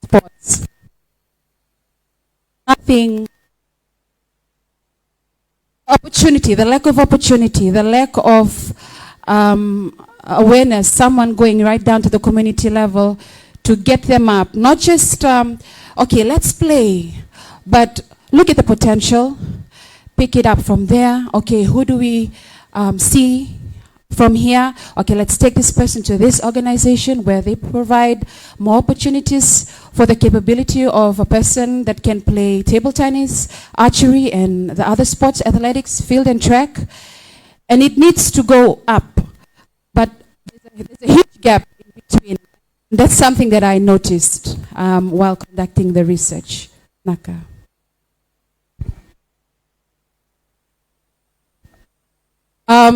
sports. Nothing, opportunity, the lack of opportunity, the lack of awareness, someone going right down to the community level to get them up. Not just, okay, let's play, but look at the potential, pick it up from there. Okay, who do we see from here? Okay, let's take this person to this organization where they provide more opportunities for the capability of a person that can play table tennis, archery, and the other sports, athletics, field and track. And it needs to go up. But there's a huge gap in between. That's something that I noticed while conducting the research. Naka.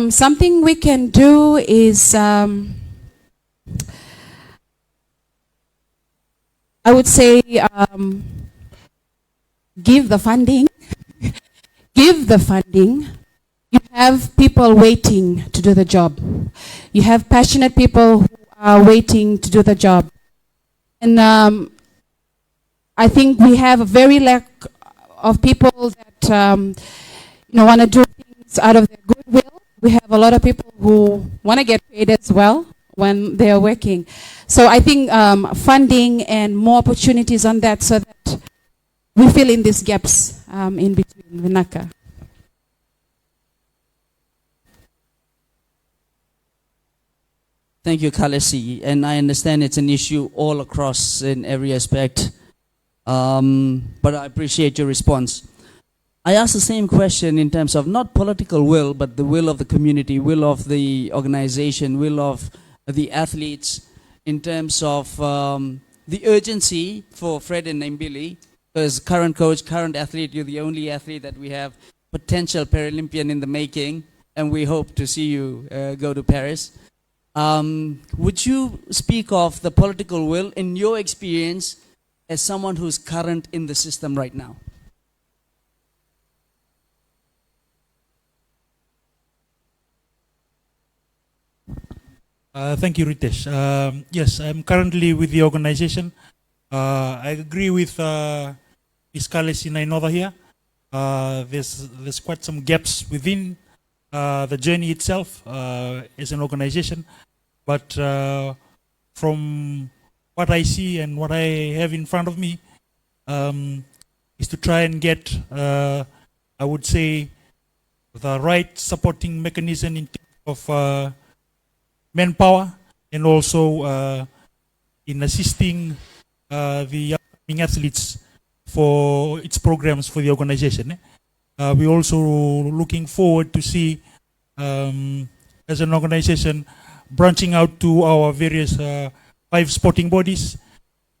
Something we can do is, I would say, give the funding. Give the funding. You have people waiting to do the job. You have passionate people who are waiting to do the job. And I think we have a very lack of people that want to do things out of their goodwill. We have a lot of people who want to get paid as well when they are working. So I think funding and more opportunities on that so that we fill in these gaps in between Vinaka. Thank you, Kalesi. And I understand it's an issue all across in every aspect. But I appreciate your response. I asked the same question in terms of not political will, but the will of the community, will of the organization, will of the athletes, in terms of the urgency for Fred and Naimbili, as current coach, current athlete. You're the only athlete that we have, potential Paralympian in the making, and we hope to see you go to Paris. Would you speak of the political will in your experience as someone who's current in the system right now? Thank you, Ritesh. Yes, I'm currently with the organization. I agree with Ms. Kalesi Nainova here. There's quite some gaps within the journey itself as an organization. But from what I see and what I have in front of me is to try and get, I would say, the right supporting mechanism in terms of manpower, and also in assisting the young athletes for its programs for the organization. We're also looking forward to see, as an organization, branching out to our various 5 sporting bodies.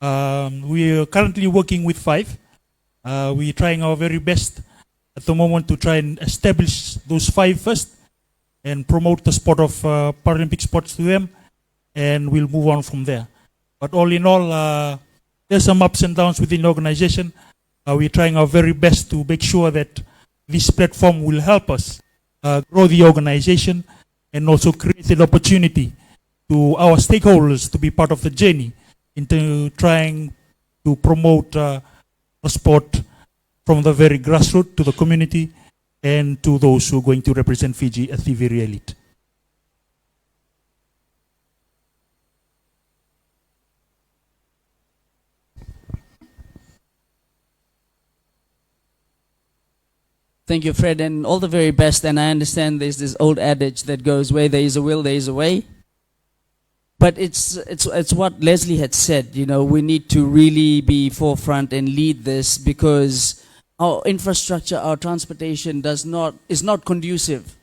We are currently working with 5. We're trying our very best at the moment to try and establish those 5 first, and promote the sport of Paralympic sports to them, and we'll move on from there. But all in all, there's some ups and downs within the organization. We're trying our very best to make sure that this platform will help us grow the organization and also create an opportunity to our stakeholders to be part of the journey into trying to promote the sport from the very grassroots to the community and to those who are going to represent Fiji at the very elite. Thank you, Fred, and all the very best. And I understand there's this old adage that goes, where there is a will, there is a way. But it's what Leslie had said, you know, we need to really be forefront and lead this, because our infrastructure, our transportation is not conducive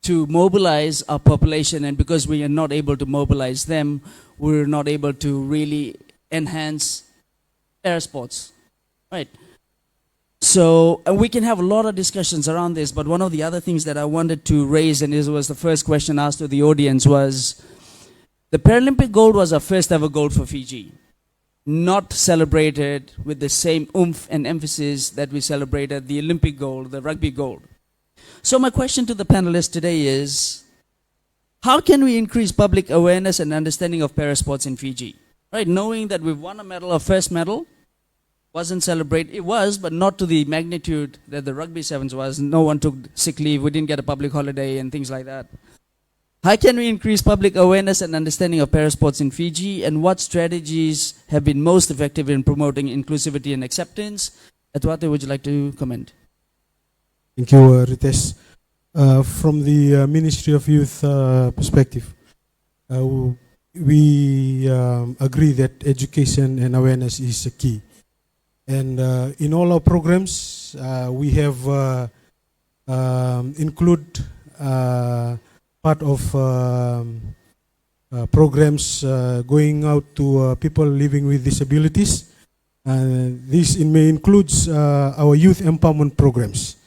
to mobilize our population, and because we are not able to mobilize them, we're not able to really enhance Parasports, right? So we can have a lot of discussions around this, but one of the other things that I wanted to raise, and this was the first question asked to the audience, was the Paralympic gold was our first ever gold for Fiji. Not celebrated with the same oomph and emphasis that we celebrated the Olympic gold, the rugby gold. So my question to the panelists today is, how can we increase public awareness and understanding of parasports in Fiji? Right, knowing that we've won a medal, our first medal, wasn't celebrated. It was, but not to the magnitude that the rugby sevens was. No one took sick leave. We didn't get a public holiday and things like that. How can we increase public awareness and understanding of parasports in Fiji, and what strategies have been most effective in promoting inclusivity and acceptance? Atwate, would you like to comment? Thank you, Ritesh. From the Ministry of Youth perspective, we agree that education and awareness is a key. And in all our programs, we have include part of programs going out to people living with disabilities. This may includes our youth empowerment programs.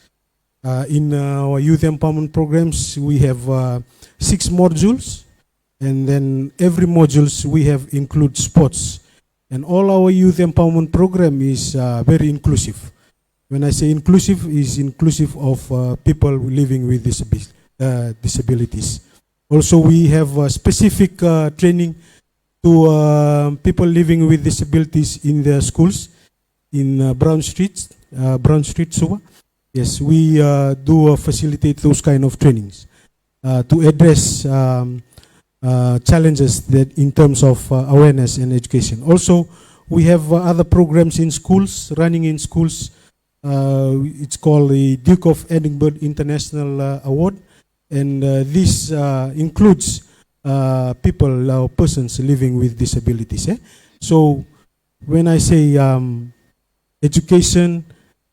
In our youth empowerment programs, we have 6 modules, and then every modules we have include sports. And all our youth empowerment program is very inclusive. When I say inclusive, is inclusive of people living with disabilities. Also, we have specific training to people living with disabilities in their schools in Brown Street, Suva. Yes, we do facilitate those kind of trainings to address challenges that in terms of awareness and education. Also, we have other programs in schools, running in schools. It's called the Duke of Edinburgh International Award, and this includes people or persons living with disabilities. So when I say education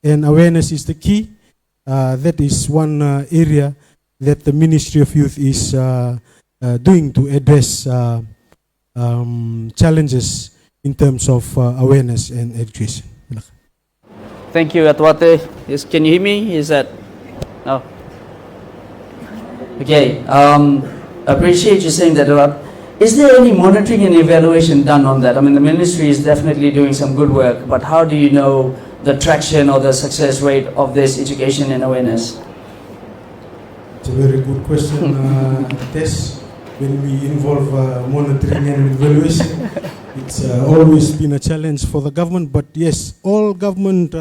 and awareness is the key, that is one area that the Ministry of Youth is doing to address challenges in terms of awareness and education. Thank you, Atwate. Yes, can you hear me? Is that? No. Okay. Appreciate you saying that about. Is there any monitoring and evaluation done on that? I mean, the ministry is definitely doing some good work, but how do you know the traction or the success rate of this education and awareness? It's a very good question, Tess. When we involve monitoring and evaluation, it's always been a challenge for the government. But yes, all government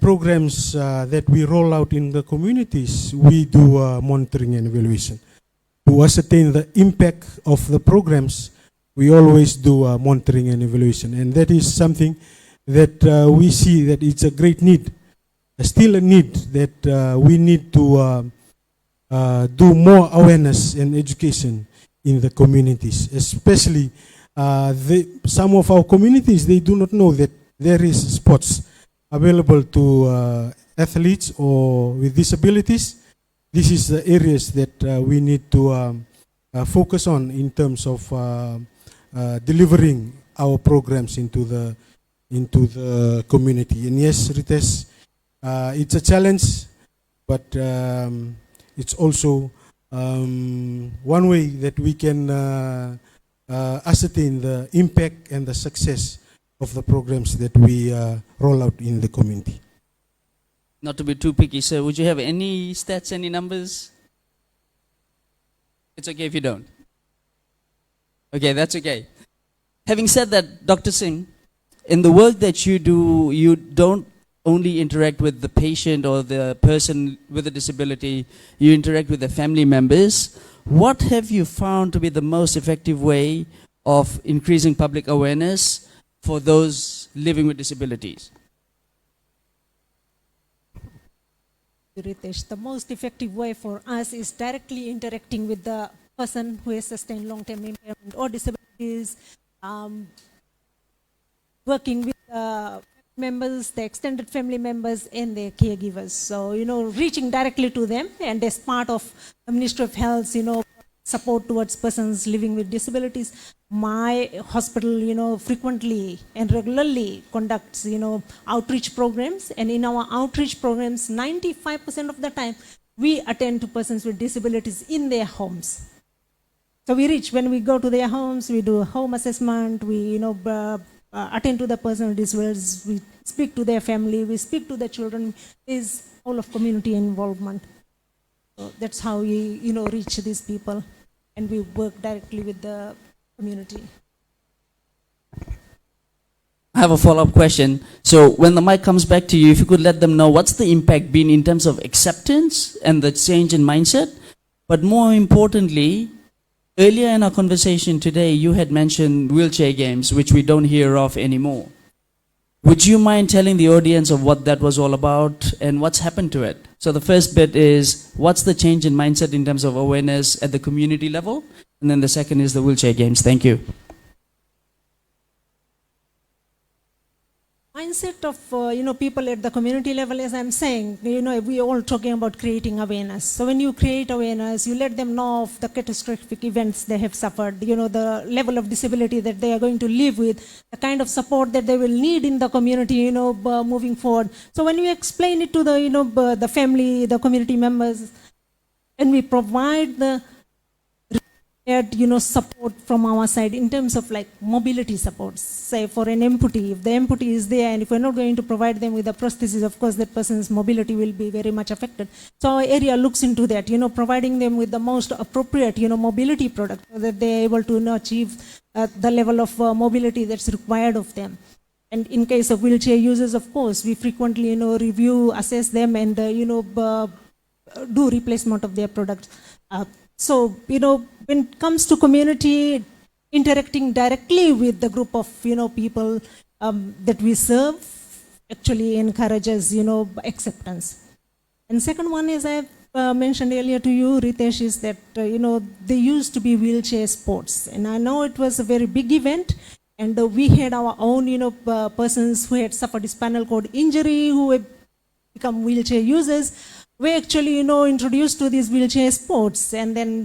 programs that we roll out in the communities, we do monitoring and evaluation. To ascertain the impact of the programs, we always do monitoring and evaluation. And that is something that we see that it's a great need, still a need that we need to do more awareness and education in the communities, especially some of our communities, they do not know that there is sports available to athletes or with disabilities. This is the areas that we need to focus on in terms of delivering our programs into the community. And yes, Ritesh, it's a challenge, but it's also one way that we can ascertain the impact and the success of the programs that we roll out in the community. Not to be too picky, sir, would you have any stats, any numbers? It's okay if you don't. Okay, that's okay. Having said that, Dr. Singh, in the work that you do, you don't only interact with the patient or the person with a disability, you interact with the family members. What have you found to be the most effective way of increasing public awareness for those living with disabilities? Ritesh, the most effective way for us is directly interacting with the person who has sustained long-term impairment or disabilities, working with the members, the extended family members, and their caregivers. So, reaching directly to them, and as part of the Ministry of Health, support towards persons living with disabilities, my hospital, frequently and regularly conducts, outreach programs. And in our outreach programs, 95% of the time, we attend to persons with disabilities in their homes. So we reach, when we go to their homes, we do a home assessment, we, attend to the person with disabilities, we speak to their family, we speak to the children, is all of community involvement. So that's how we, reach these people, and we work directly with the community. I have a follow-up question. So when the mic comes back to you, if you could let them know what's the impact been in terms of acceptance and the change in mindset, but more importantly, earlier in our conversation today, you had mentioned wheelchair games, which we don't hear of anymore. Would you mind telling the audience of what that was all about and what's happened to it? So the first bit is, what's the change in mindset in terms of awareness at the community level? And then the second is the wheelchair games. Thank you. Mindset of people at the community level, as I'm saying, we are all talking about creating awareness. So when you create awareness, you let them know of the catastrophic events they have suffered, the level of disability that they are going to live with, the kind of support that they will need in the community, moving forward. So when you explain it to the the family, the community members, and we provide the support from our side in terms of like mobility supports. Say for an amputee, if the amputee is there and if we're not going to provide them with a prosthesis, of course that person's mobility will be very much affected. So our area looks into that, providing them with the most appropriate, mobility product so that they're able to achieve the level of mobility that's required of them. And in case of wheelchair users, of course, we frequently, review, assess them and, do replacement of their products. So, when it comes to community, interacting directly with the group of, people that we serve actually encourages, acceptance. And second one is, I've mentioned earlier to you, Ritesh, is that, there used to be wheelchair sports. And I know it was a very big event. And we had our own, persons who had suffered a spinal cord injury, who had become wheelchair users. We actually, introduced to these wheelchair sports, and then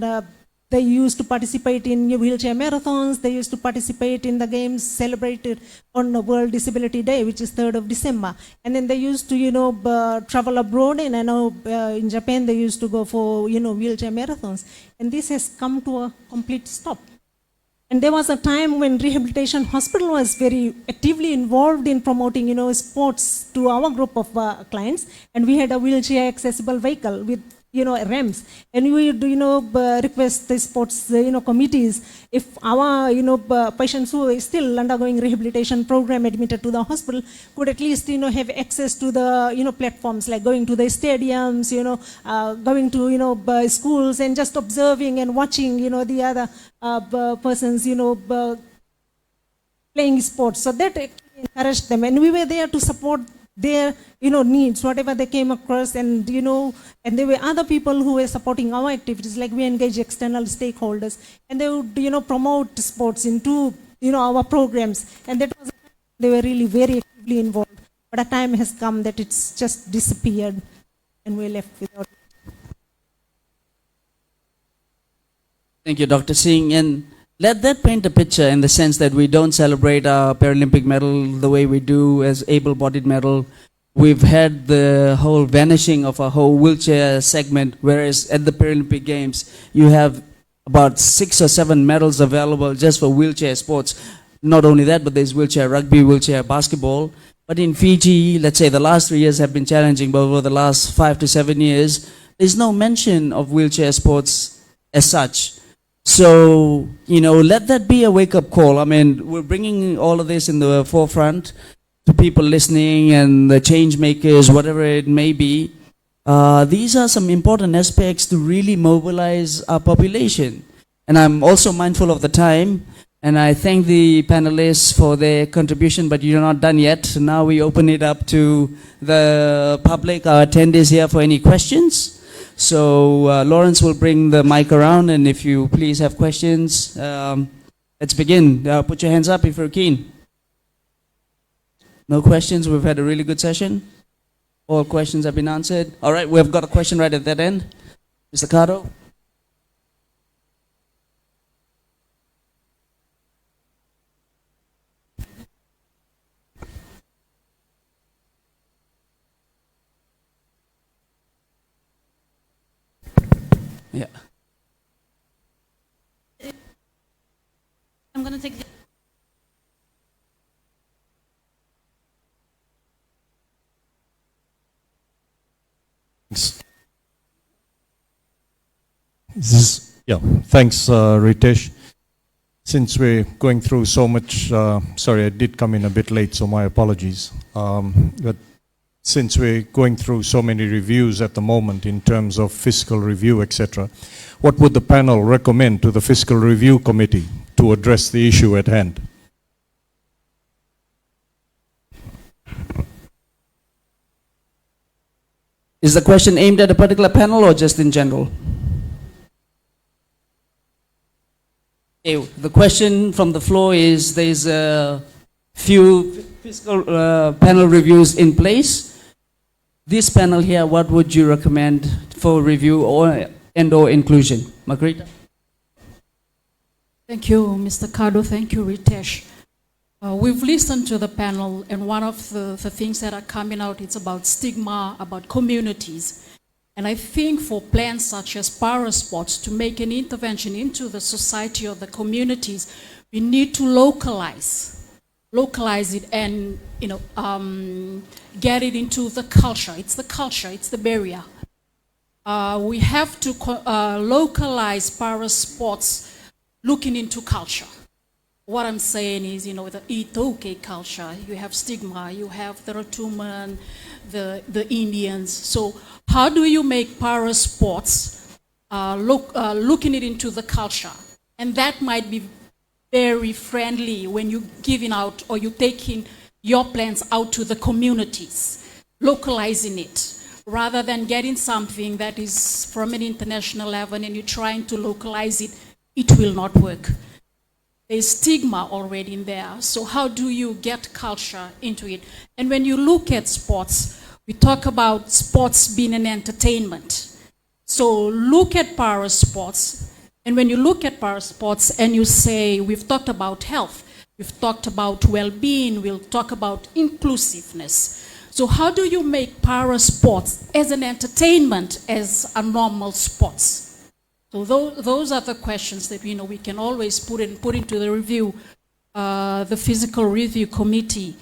they used to participate in wheelchair marathons. They used to participate in the games celebrated on the World Disability Day, which is 3rd of December. And then they used to, travel abroad, and I know in Japan they used to go for, wheelchair marathons. And this has come to a complete stop. And there was a time when Rehabilitation Hospital was very actively involved in promoting, sports to our group of clients. And we had a wheelchair accessible vehicle with, ramps. And we would, request the sports, committees, if our, patients who are still undergoing rehabilitation program admitted to the hospital could at least, have access to the, platforms, like going to the stadiums, going to, schools and just observing and watching, the other persons, playing sports. So that encouraged them. And we were there to support their, needs, whatever they came across. And, and there were other people who were supporting our activities, like we engage external stakeholders. And they would, promote sports into, our programs. And that was, they were really very actively involved. But a time has come that it's just disappeared and we're left without it. Thank you, Dr. Singh. And let that paint a picture in the sense that we don't celebrate our Paralympic medal the way we do as able-bodied medal. We've had the whole vanishing of a whole wheelchair segment, whereas at the Paralympic Games, you have about 6 or 7 medals available just for wheelchair sports. Not only that, but there's wheelchair rugby, wheelchair basketball. But in Fiji, let's say the last 3 years have been challenging, but over the last 5 to 7 years, there's no mention of wheelchair sports as such. So, let that be a wake-up call. I mean, we're bringing all of this in the forefront to people listening and the change makers, whatever it may be. These are some important aspects to really mobilize our population. And I'm also mindful of the time, and I thank the panelists for their contribution, but you're not done yet. Now we open it up to the public, our attendees here, for any questions. So Lawrence will bring the mic around, and if you please have questions, let's begin. Put your hands up if you're keen. No questions? We've had a really good session. All questions have been answered. All right, we've got a question right at that end. Mr. Cardo? Yeah. I'm going to take Thanks, Ritesh. Since we're going through so much, sorry, I did come in a bit late, so my apologies. But since we're going through so many reviews at the moment in terms of fiscal review, etc., what would the panel recommend to the fiscal review committee to address the issue at hand? Is the question aimed at a particular panel or just in general? The question from the floor is, there's a few fiscal panel reviews in place. This panel here, what would you recommend for review or inclusion? Margarita? Thank you, Mr. Cardo. Thank you, Ritesh. We've listened to the panel, and one of the things that are coming out is about stigma, about communities. And I think for plans such as Parasport to make an intervention into the society or the communities, we need to localize it and get it into the culture. It's the culture, it's the barrier. We have to localize Parasports looking into culture. What I'm saying is, the Itoke culture, you have stigma, you have the Ratuman, the Indians. So how do you make Parasports looking it into the culture? And that might be very friendly when you're giving out or you're taking your plans out to the communities, localizing it, rather than getting something that is from an international level and you're trying to localize it, it will not work. There's stigma already in there. So how do you get culture into it? And when you look at sports, we talk about sports being an entertainment. So look at Parasports. And when you look at Parasports and you say, we've talked about health, we've talked about well-being, we'll talk about inclusiveness. So how do you make Parasports as an entertainment as a normal sports? So those are the questions that we can always put into the review, the physical review committee.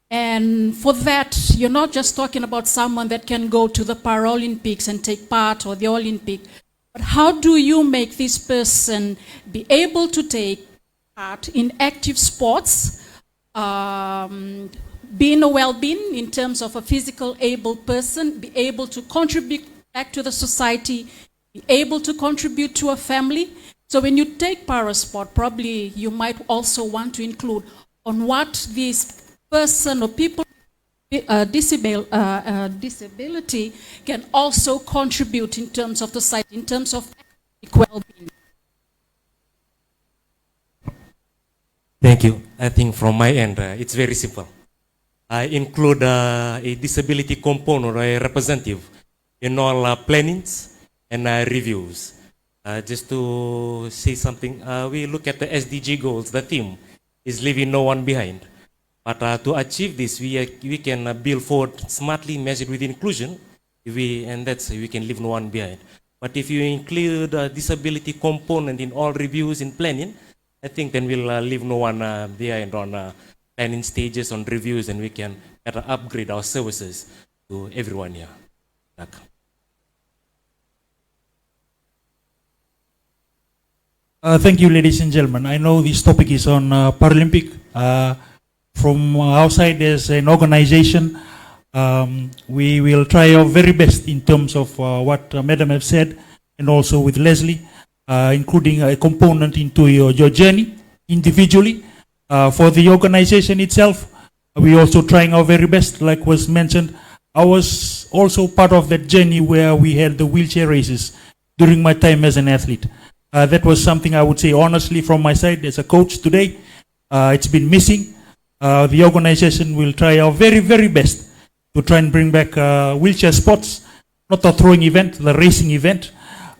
And for that, you're not just talking about someone that can go to the Paralympics and take part or the Olympic, but how do you make this person be able to take part in active sports, being a well-being in terms of a physical able person, be able to contribute back to the society, be able to contribute to a family. So when you take Parasport, probably you might also want to include on what this person or people disability can also contribute in terms of the site, in terms of well-being. Thank you. I think from my end, it's very simple. I include a disability component or a representative in all plannings and reviews. Just to say something, we look at the SDG goals. The theme is leaving no one behind. But to achieve this, we can build forward smartly measured with inclusion, and that's we can leave no one behind. But if you include a disability component in all reviews in planning, I think then we'll leave no one behind on planning stages, on reviews, and we can better upgrade our services to everyone here. Thank you, ladies and gentlemen. I know this topic is on Paralympic. From outside as an organization, we will try our very best in terms of what Madam have said, and also with Leslie, including a component into your journey individually. For the organization itself, we also trying our very best, like was mentioned. I was also part of that journey where we had the wheelchair races during my time as an athlete. That was something I would say honestly from my side as a coach today. It's been missing. The organization will try our very, very best to try and bring back wheelchair sports, not the throwing event, the racing event.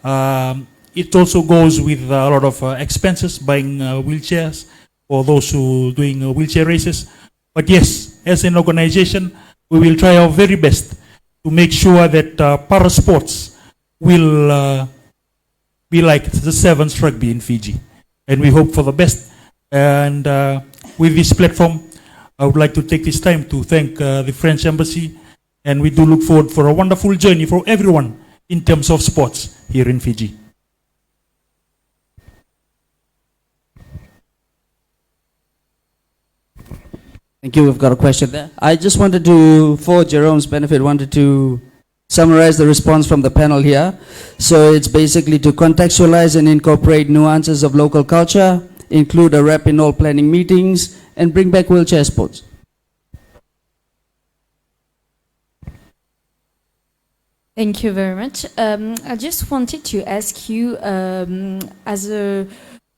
It also goes with a lot of expenses, buying wheelchairs for those who doing wheelchair races. But yes, as an organization, we will try our very best to make sure that Parasports will be like the Sevens rugby in Fiji. And we hope for the best. And with this platform, I would like to take this time to thank the French Embassy. And we do look forward for a wonderful journey for everyone in terms of sports here in Fiji. Thank you. We've got a question there. I just wanted to, for Jerome's benefit, wanted to summarize the response from the panel here. So it's basically to contextualize and incorporate nuances of local culture, include a rep in all planning meetings, and bring back wheelchair sports. Thank you very much. I just wanted to ask you, as a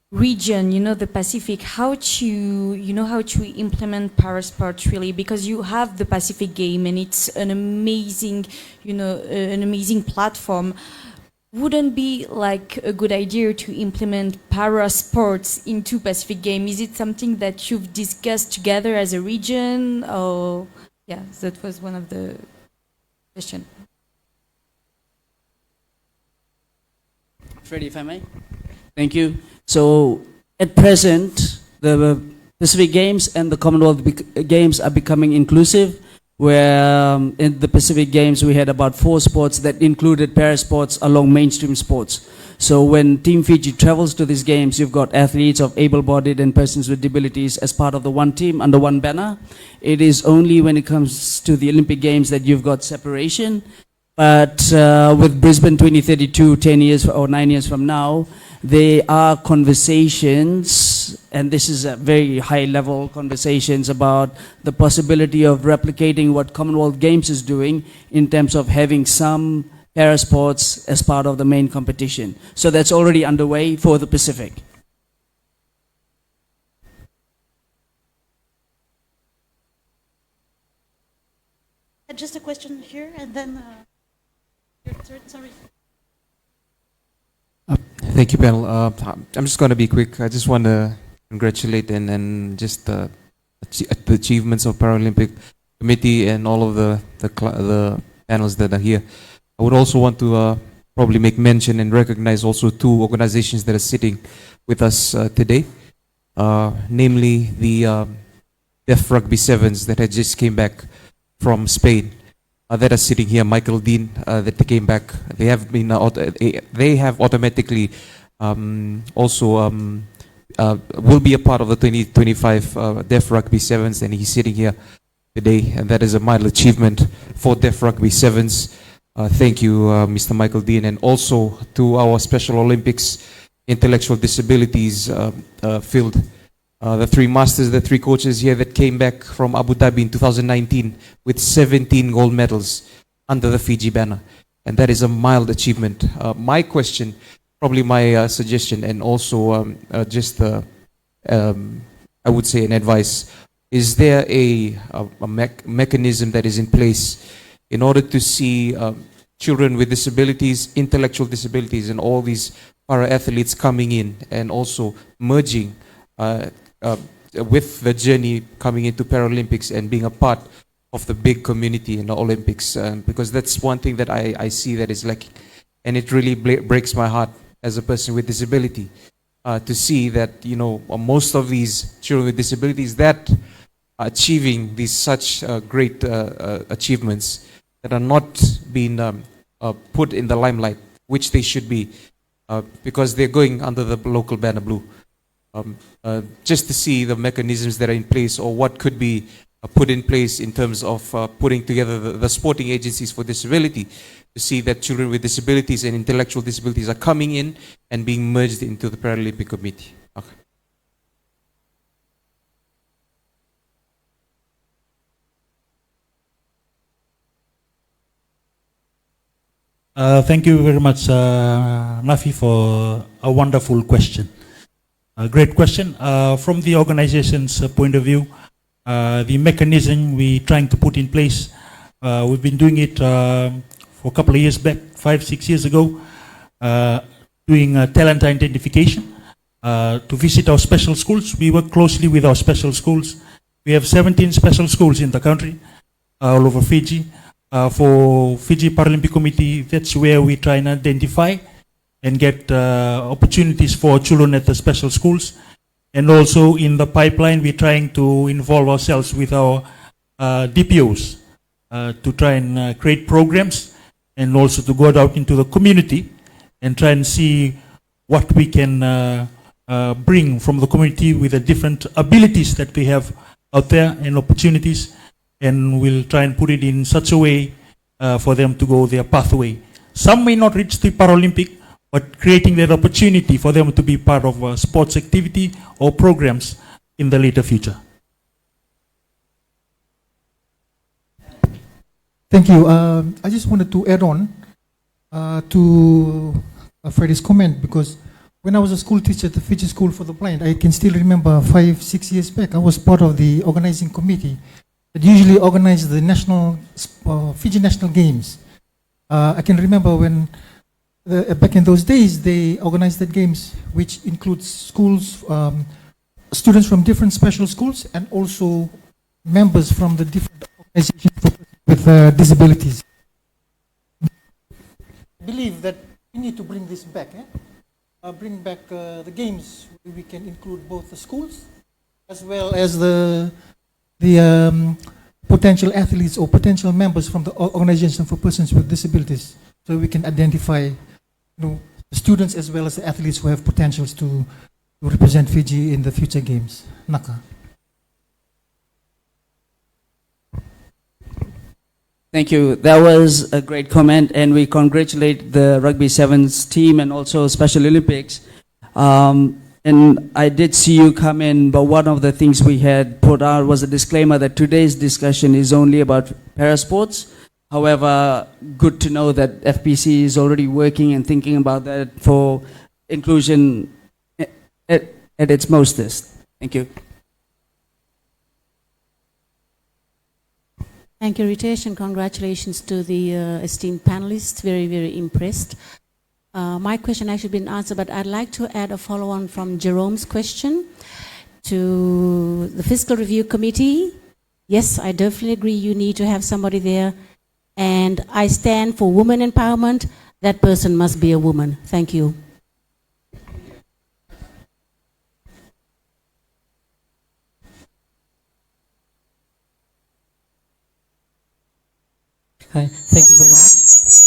region, the Pacific, how to implement Parasport really, because you have the Pacific game and it's an amazing, an amazing platform. Wouldn't be like a good idea to implement Parasports into Pacific game? Is it something that you've discussed together as a region? Or yeah, that was one of the questions. Freddie, if I may. Thank you. So at present, the Pacific Games and the Commonwealth Games are becoming inclusive, where in the Pacific Games we had about 4 sports that included parasports along mainstream sports. So when Team Fiji travels to these games, you've got athletes of able-bodied and persons with disabilities as part of the one team under one banner. It is only when it comes to the Olympic Games that you've got separation. But with Brisbane 2032, 10 years or 9 years from now, there are conversations, and this is a very high-level conversations about the possibility of replicating what Commonwealth Games is doing in terms of having some parasports as part of the main competition. So that's already underway for the Pacific. Just a question here, and then your third, sorry. Thank you, panel. I'm just going to be quick. I just want to congratulate and just the achievements of Paralympic Committee and all of the panels that are here. I would also want to probably make mention and recognize also 2 organizations that are sitting with us today, namely the Deaf Rugby Sevens that had just came back from Spain. That are sitting here, Michael Dean, that they came back. They have been, they have automatically also will be a part of the 2025 Deaf Rugby Sevens, and he's sitting here today, and that is a mild achievement for Deaf Rugby Sevens. Thank you, Mr. Michael Dean, and also to our Special Olympics intellectual disabilities field. The 3 masters, the 3 coaches here that came back from Abu Dhabi in 2019 with 17 gold medals under the Fiji banner. And that is a mild achievement. My question, probably my suggestion, and also just I would say an advice, is there a mechanism that is in place in order to see children with disabilities, intellectual disabilities, and all these para-athletes coming in and also merging with the journey coming into Paralympics and being a part of the big community in the Olympics, because that's one thing that I see that is lacking, and it really breaks my heart as a person with disability to see that most of these children with disabilities that are achieving these such great achievements that are not being put in the limelight, which they should be. because they're going under the local banner blue. Just to see the mechanisms that are in place or what could be put in place in terms of putting together the sporting agencies for disability, to see that children with disabilities and intellectual disabilities are coming in and being merged into the Paralympic Committee. Okay. Thank you very much, Nafi, for a wonderful question. A great question. From the organization's point of view, the mechanism we're trying to put in place, we've been doing it for a couple of years back, 5-6 years ago, doing talent identification to visit our special schools. We work closely with our special schools. We have 17 special schools in the country, all over Fiji. For Fiji Paralympic Committee, that's where we try and identify and get opportunities for children at the special schools. And also in the pipeline, we're trying to involve ourselves with our DPOs to try and create programs and also to go out into the community and try and see what we can bring from the community with the different abilities that we have out there and opportunities. And we'll try and put it in such a way for them to go their pathway. Some may not reach the Paralympic, but creating that opportunity for them to be part of a sports activity or programs in the later future. Thank you. I just wanted to add on to Freddie's comment, because when I was a school teacher at the Fiji School for the Blind, I can still remember 5-6 years back, I was part of the organizing committee that usually organized the national Fiji National Games. I can remember when back in those days they organized the games, which includes schools, students from different special schools, and also members from the different organizations with disabilities. I believe that we need to bring this back. Bring back the games. We can include both the schools as well as the potential athletes or potential members from the organization for persons with disabilities, so we can identify, the students as well as the athletes who have potentials to represent Fiji in the future games. Naka. Thank you. That was a great comment, and we congratulate the Rugby Sevens team and also Special Olympics. And I did see you come in, but one of the things we had put out was a disclaimer that today's discussion is only about parasports. However, good to know that FPC is already working and thinking about that for inclusion at its mostest. Thank you. Thank you, Ritesh, and congratulations to the esteemed panelists. Very, very impressed. My question actually been answered, but I'd like to add a follow-on from Jerome's question to the Fiscal Review Committee. Yes, I definitely agree you need to have somebody there. And I stand for women empowerment. That person must be a woman. Thank you. Hi, thank you very much.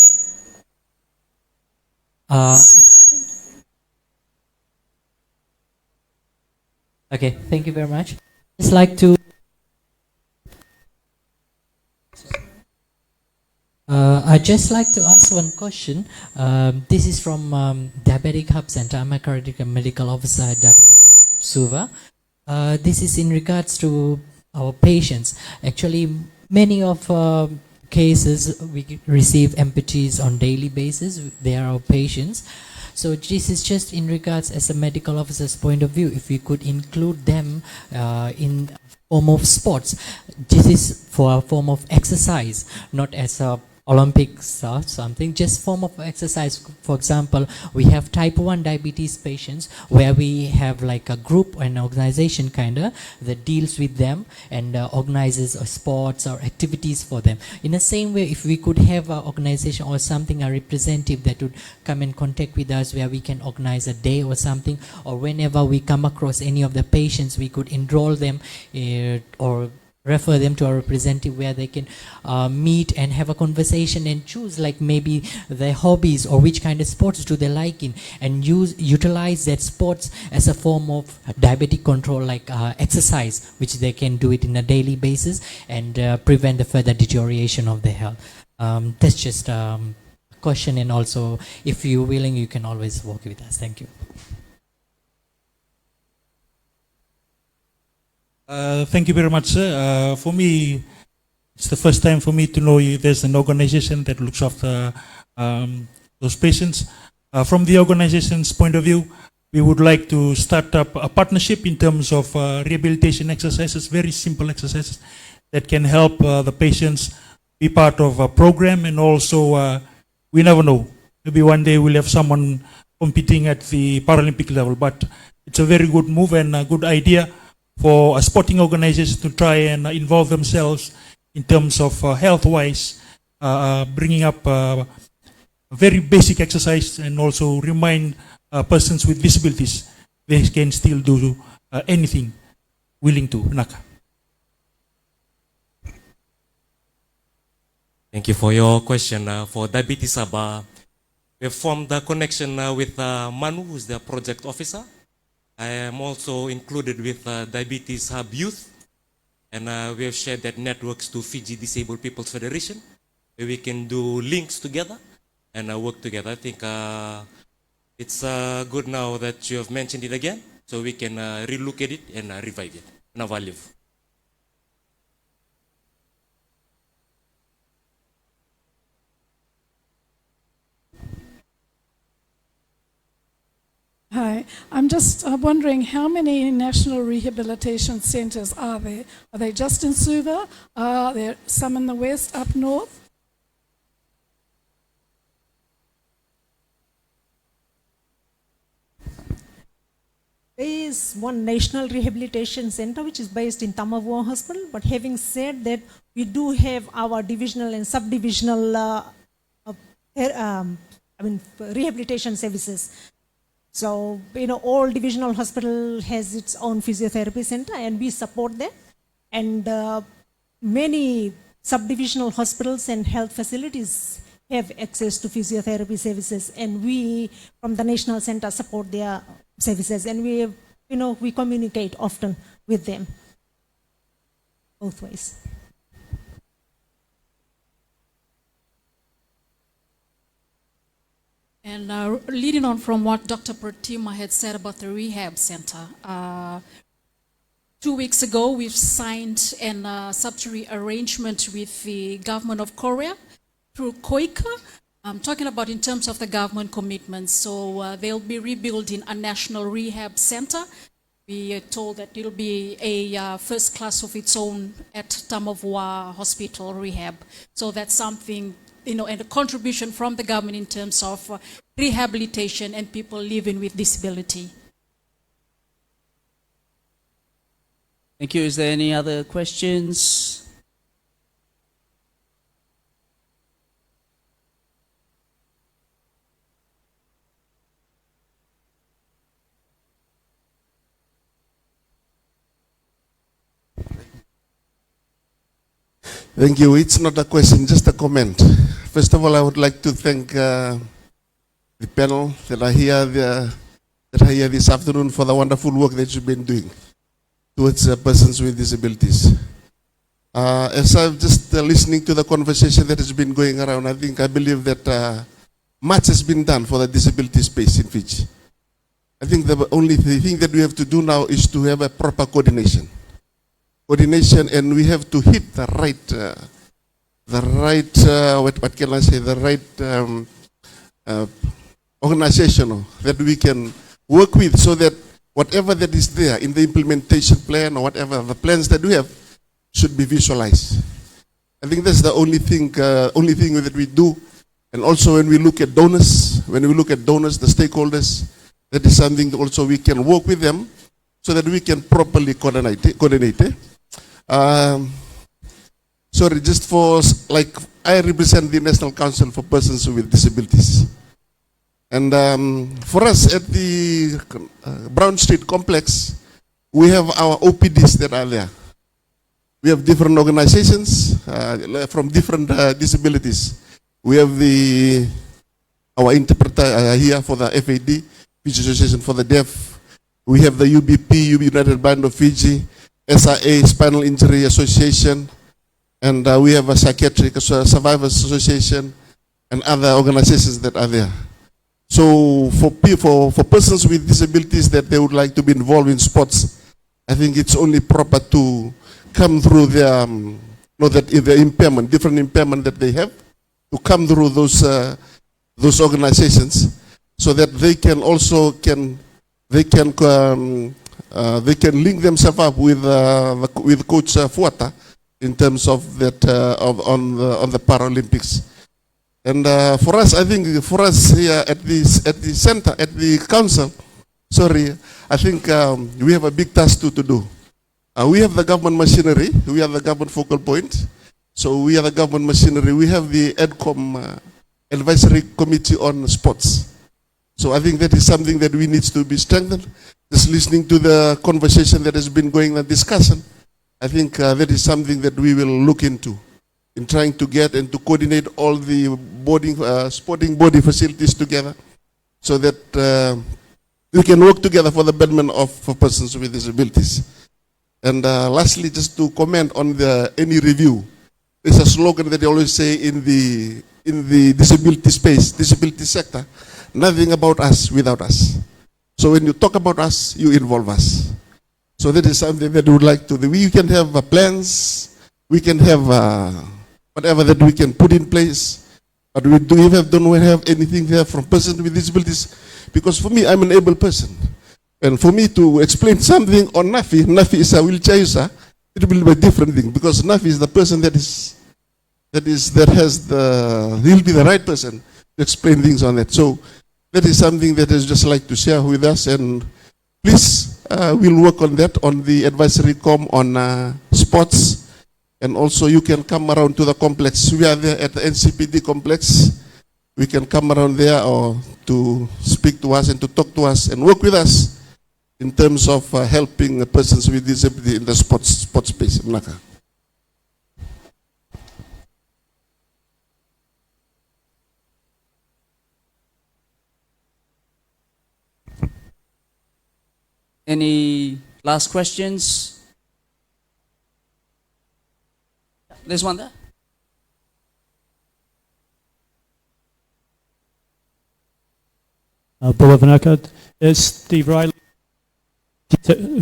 Okay, thank you very much. Just like to I'd just like to ask one question. This is from Diabetic Hub Center. I'm a cardiac medical officer at Diabetic Hub Suva. This is in regards to our patients. Actually, many of cases we receive amputees on daily basis. They are our patients. So this is just in regards as a medical officer's point of view. If we could include them in form of sports, this is for a form of exercise, not as a Olympics or something, just form of exercise. For example, we have type 1 diabetes patients where we have like a group, an organization kinda that deals with them and organizes sports or activities for them. In the same way, if we could have an organization or something, a representative that would come in contact with us where we can organize a day or something, or whenever we come across any of the patients, we could enroll them or refer them to a representative where they can meet and have a conversation and choose like maybe their hobbies or which kind of sports do they like in, and utilize that sports as a form of diabetic control, like exercise, which they can do it in a daily basis and prevent the further deterioration of their health. That's just a question, and also if you're willing you can always work with us. Thank you. Thank you very much, sir. For me, it's the first time for me to know there's an organization that looks after those patients. From the organization's point of view, we would like to start up a partnership in terms of rehabilitation exercises, very simple exercises that can help the patients be part of a program, and also we never know. Maybe one day we'll have someone competing at the Paralympic level, but it's a very good move and a good idea for a sporting organization to try and involve themselves in terms of health-wise, bringing up very basic exercise, and also remind persons with disabilities they can still do anything willing to. Naka. Thank you for your question. For Diabetes Hub, we have formed a connection with Manu, who's the project officer. I am also included with Diabetes Hub Youth, and we have shared that networks to Fiji Disabled People's Federation, where we can do links together and work together. I think it's good now that you have mentioned it again, so we can relook at it and revive it. Navaliev. Hi, I'm just wondering how many national rehabilitation centres are there? Are they just in Suva? Are there some in the west, up north? There is one national rehabilitation center which is based in Tamavua Hospital, but having said that, we do have our divisional and subdivisional rehabilitation services. So, all divisional hospital has its own physiotherapy center, and we support them. And many subdivisional hospitals and health facilities have access to physiotherapy services, and we from the national center support their services, and we communicate often with them both ways. And leading on from what Dr. Pratima had said about the rehab center, 2 weeks ago we've signed a subsidiary arrangement with the government of Korea through KOICA. I'm talking about in terms of the government commitments. So they'll be rebuilding a national rehab center. We are told that it'll be a first class of its own at Tamavua Hospital Rehab. So that's something, and a contribution from the government in terms of rehabilitation and people living with disability. Thank you. Is there any other questions? Thank you. It's not a question, just a comment. First of all, I would like to thank the panel that are here this afternoon for the wonderful work that you've been doing towards persons with disabilities. As I'm just listening to the conversation that has been going around, I believe that much has been done for the disability space in Fiji. I think the only thing that we have to do now is to have a proper coordination, and we have to hit the right, what can I say, the right organization that we can work with, so that whatever that is there in the implementation plan or whatever the plans that we have should be visualized. I think that's the only thing that we do. And also when we look at donors, the stakeholders, that is something that also we can work with them so that we can properly coordinate. Sorry, just for, I represent the National Council for Persons with Disabilities. And for us at the Brown Street Complex, we have our OPDs that are there. We have different organizations from different disabilities. We have our interpreter here for the FAD, Fiji Association for the Deaf. We have the UBP, United Band of Fiji, SIA, Spinal Injury Association, and we have a Psychiatric Survivors Association and other organizations that are there. So for persons with disabilities that they would like to be involved in sports, I think it's only proper to come through their, the impairment, different impairment that they have, to come through those organizations, so that they can also they can link themselves up with Coach Fuata in terms of that on the Paralympics. And for us, I think for us here at the center, at the council, I think we have a big task to do. We have the government machinery, we have the government focal point. So we are the government machinery. We have the EDCOM Advisory Committee on Sports. So I think that is something that we need to be strengthened. Just listening to the conversation that has been going on, discussion, I think that is something that we will look into in trying to get and to coordinate all the sporting body facilities together, so that we can work together for the betterment of persons with disabilities. And lastly, just to comment on any review, there's a slogan that they always say in the disability space, disability sector: nothing about us without us. So when you talk about us, you involve us. So that is something that we would like to do. We can have plans, we can have whatever that we can put in place, but we don't have anything there from persons with disabilities. Because for me, I'm an able person. And for me to explain something on Nafi is a wheelchair user, it will be a different thing, because Nafi is the person he'll be the right person to explain things on that. So that is something that I just like to share with us, and please, we'll work on that on the advisory com on sports, and also you can come around to the complex. We are there at the NCPD complex. We can come around there or to speak to us and to talk to us and work with us in terms of helping persons with disability in the sports space in Malacca. Any last questions? There's one there. It's Steve Riley,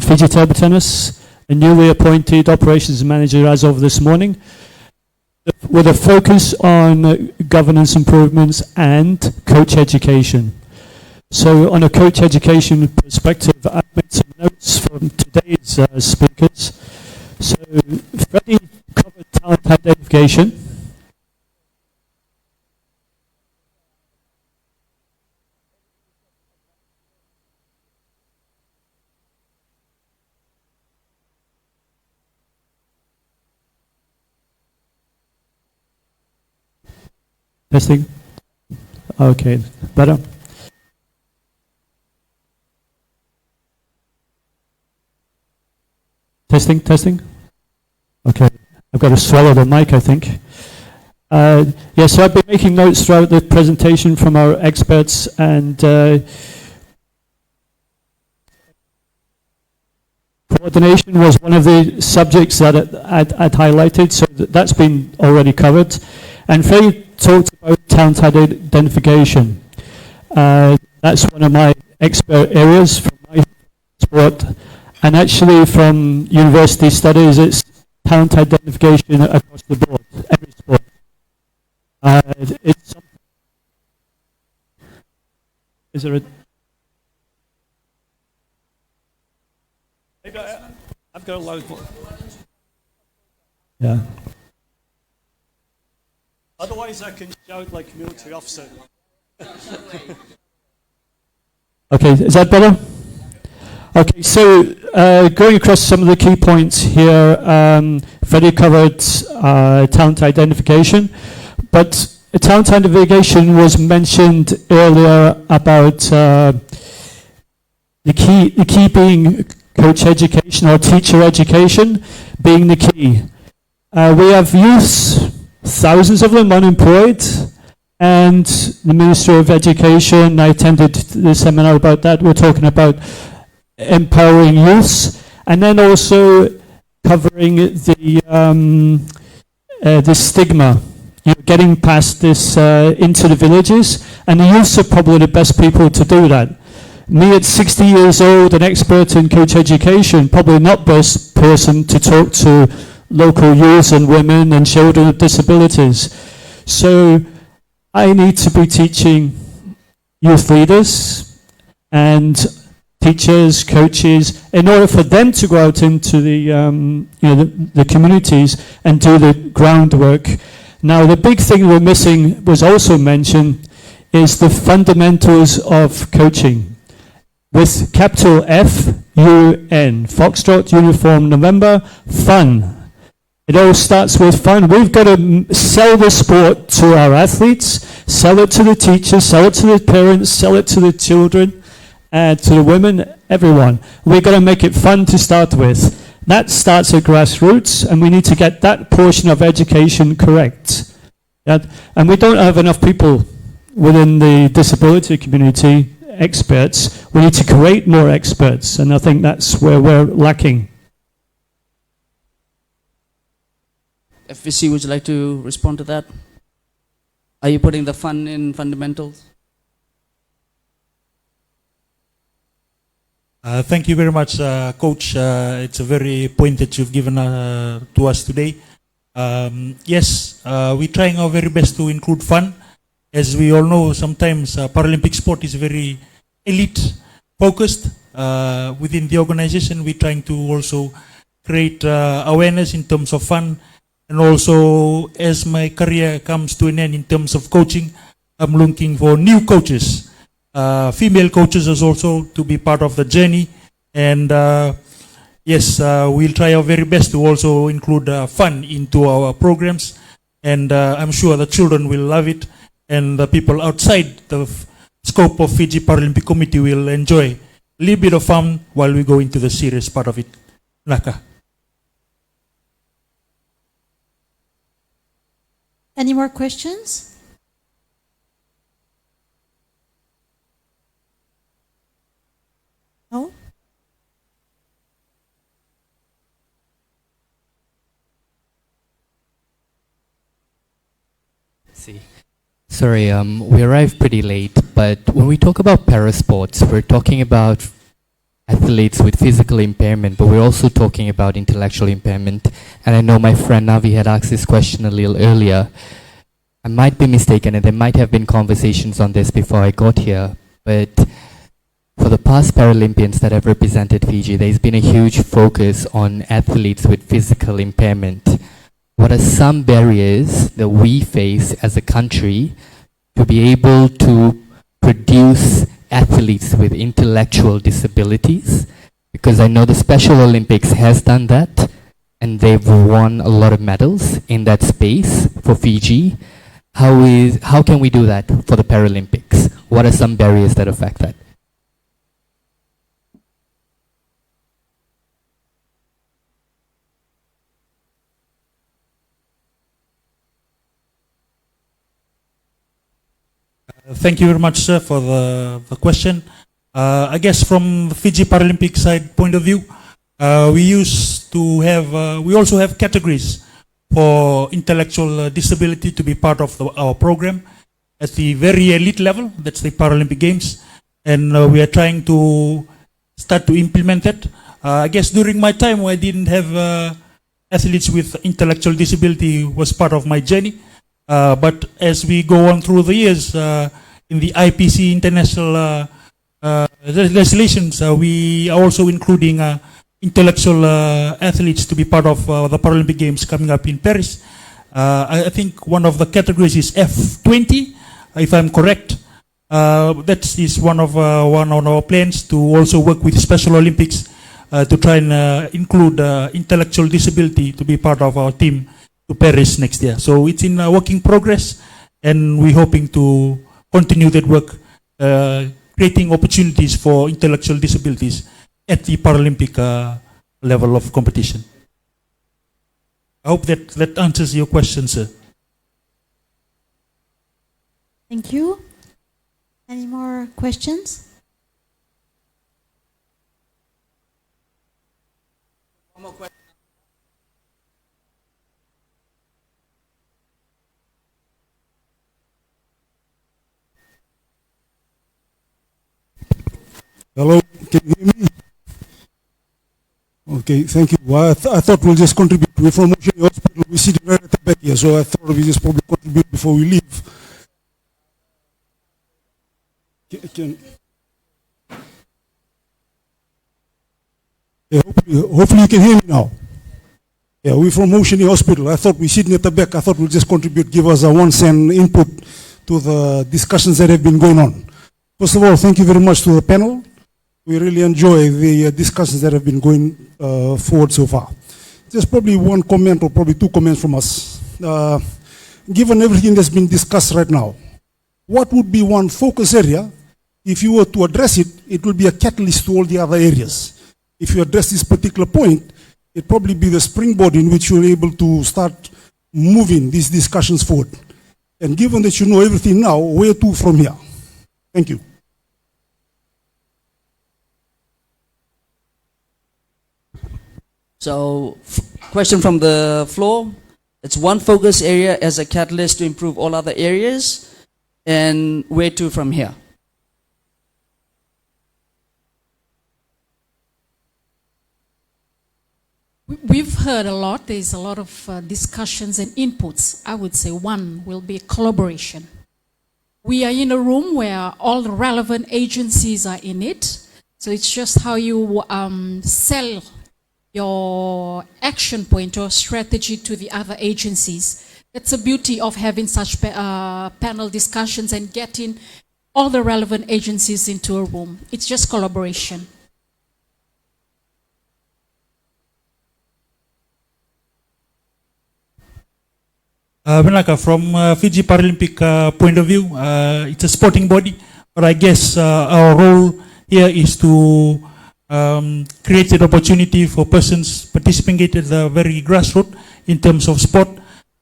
Fiji Table Tennis, a newly appointed operations manager as of this morning, with a focus on governance improvements and coach education. So on a coach education perspective, I've made some notes from today's speakers. So Freddie covered talent identification. Testing. Okay, better. Testing. Okay, I've got to swallow the mic, I think. So I've been making notes throughout the presentation from our experts, and coordination was one of the subjects that I'd highlighted, so that's been already covered. And Freddie talked about talent identification. That's one of my expert areas from my sport. And actually from university studies, it's talent identification across the board, every sport. It's something. Is there a... I've got a loud one. Yeah. Otherwise I can shout like a military officer. Okay, is that better? Okay, so going across some of the key points here, Freddie covered talent identification, but talent identification was mentioned earlier about the key being coach education or teacher education, being the key. We have youths, thousands of them unemployed, and the Minister of Education, I attended the seminar about that, we're talking about empowering youths, and then also covering the stigma, getting past this into the villages, and the youths are probably the best people to do that. Me at 60 years old, an expert in coach education, probably not best person to talk to local youths and women and children with disabilities. So I need to be teaching youth leaders and teachers, coaches, in order for them to go out into the communities and do the groundwork. Now, the big thing we're missing was also mentioned is the fundamentals of coaching. With capital F-U-N, Foxtrot, Uniform, November, fun. It all starts with fun. We've got to sell the sport to our athletes, sell it to the teachers, sell it to the parents, sell it to the children, to the women, everyone. We've got to make it fun to start with. That starts at grassroots, and we need to get that portion of education correct. And we don't have enough people within the disability community, experts. We need to create more experts, and I think that's where we're lacking. FVC, would you like to respond to that? Are you putting the fun in fundamentals? Thank you very much, Coach. It's a very point that you've given to us today. Yes, we're trying our very best to include fun. As we all know, sometimes Paralympic sport is very elite focused. Within the organization, we're trying to also create awareness in terms of fun. And also, as my career comes to an end in terms of coaching, I'm looking for new coaches. Female coaches as also to be part of the journey. And yes, we'll try our very best to also include fun into our programs. And I'm sure the children will love it. And the people outside the scope of Fiji Paralympic Committee will enjoy a little bit of fun while we go into the serious part of it. Naka. Any more questions? No? See. Sorry, we arrived pretty late, but when we talk about parasports, we're talking about athletes with physical impairment, but we're also talking about intellectual impairment. And I know my friend Navi had asked this question a little earlier. I might be mistaken, and there might have been conversations on this before I got here, but for the past Paralympians that have represented Fiji, there's been a huge focus on athletes with physical impairment. What are some barriers that we face as a country to be able to produce athletes with intellectual disabilities? Because I know the Special Olympics has done that, and they've won a lot of medals in that space for Fiji. How can we do that for the Paralympics? What are some barriers that affect that? Thank you very much, sir, for the question. I guess from the Fiji Paralympic side point of view, we used to have, we also have categories for intellectual disability to be part of our program at the very elite level. That's the Paralympic Games. And we are trying to start to implement that. I guess during my time, I didn't have athletes with intellectual disability was part of my journey. But as we go on through the years, in the IPC international legislations, we are also including intellectual athletes to be part of the Paralympic Games coming up in Paris. I think one of the categories is F20, if I'm correct. That is one of our plans to also work with Special Olympics to try and include intellectual disability to be part of our team to Paris next year. So it's in working progress, and we're hoping to continue that work, creating opportunities for intellectual disabilities at the Paralympic level of competition. I hope that answers your question, sir. Thank you. Any more questions? One more question. Hello, can you hear me? Okay, thank you. Well, I thought we'll just contribute. We're from Ocean Hospital. We sit right at the back here, so I thought we just probably contribute before we leave. Yeah, hopefully you can hear me now. Yeah, we're from Ocean Hospital. I thought we're sitting at the back. I thought we'll just contribute, give us a 1 cent input to the discussions that have been going on. First of all, thank you very much to the panel. We really enjoy the discussions that have been going forward so far. Just probably one comment or probably 2 comments from us. Given everything that's been discussed right now, what would be one focus area? If you were to address it, it will be a catalyst to all the other areas. If you address this particular point, it probably be the springboard in which you're able to start moving these discussions forward. And given that you know everything now, where to from here? Thank you. So, question from the floor. It's one focus area as a catalyst to improve all other areas, and where to from here? We've heard a lot. There's a lot of discussions and inputs. I would say one will be collaboration. We are in a room where all the relevant agencies are in it. So it's just how you sell your action point or strategy to the other agencies. That's the beauty of having such panel discussions and getting all the relevant agencies into a room. It's just collaboration. From Fiji Paralympic point of view, it's a sporting body, but I guess our role here is to create an opportunity for persons participating at the very grassroots in terms of sport.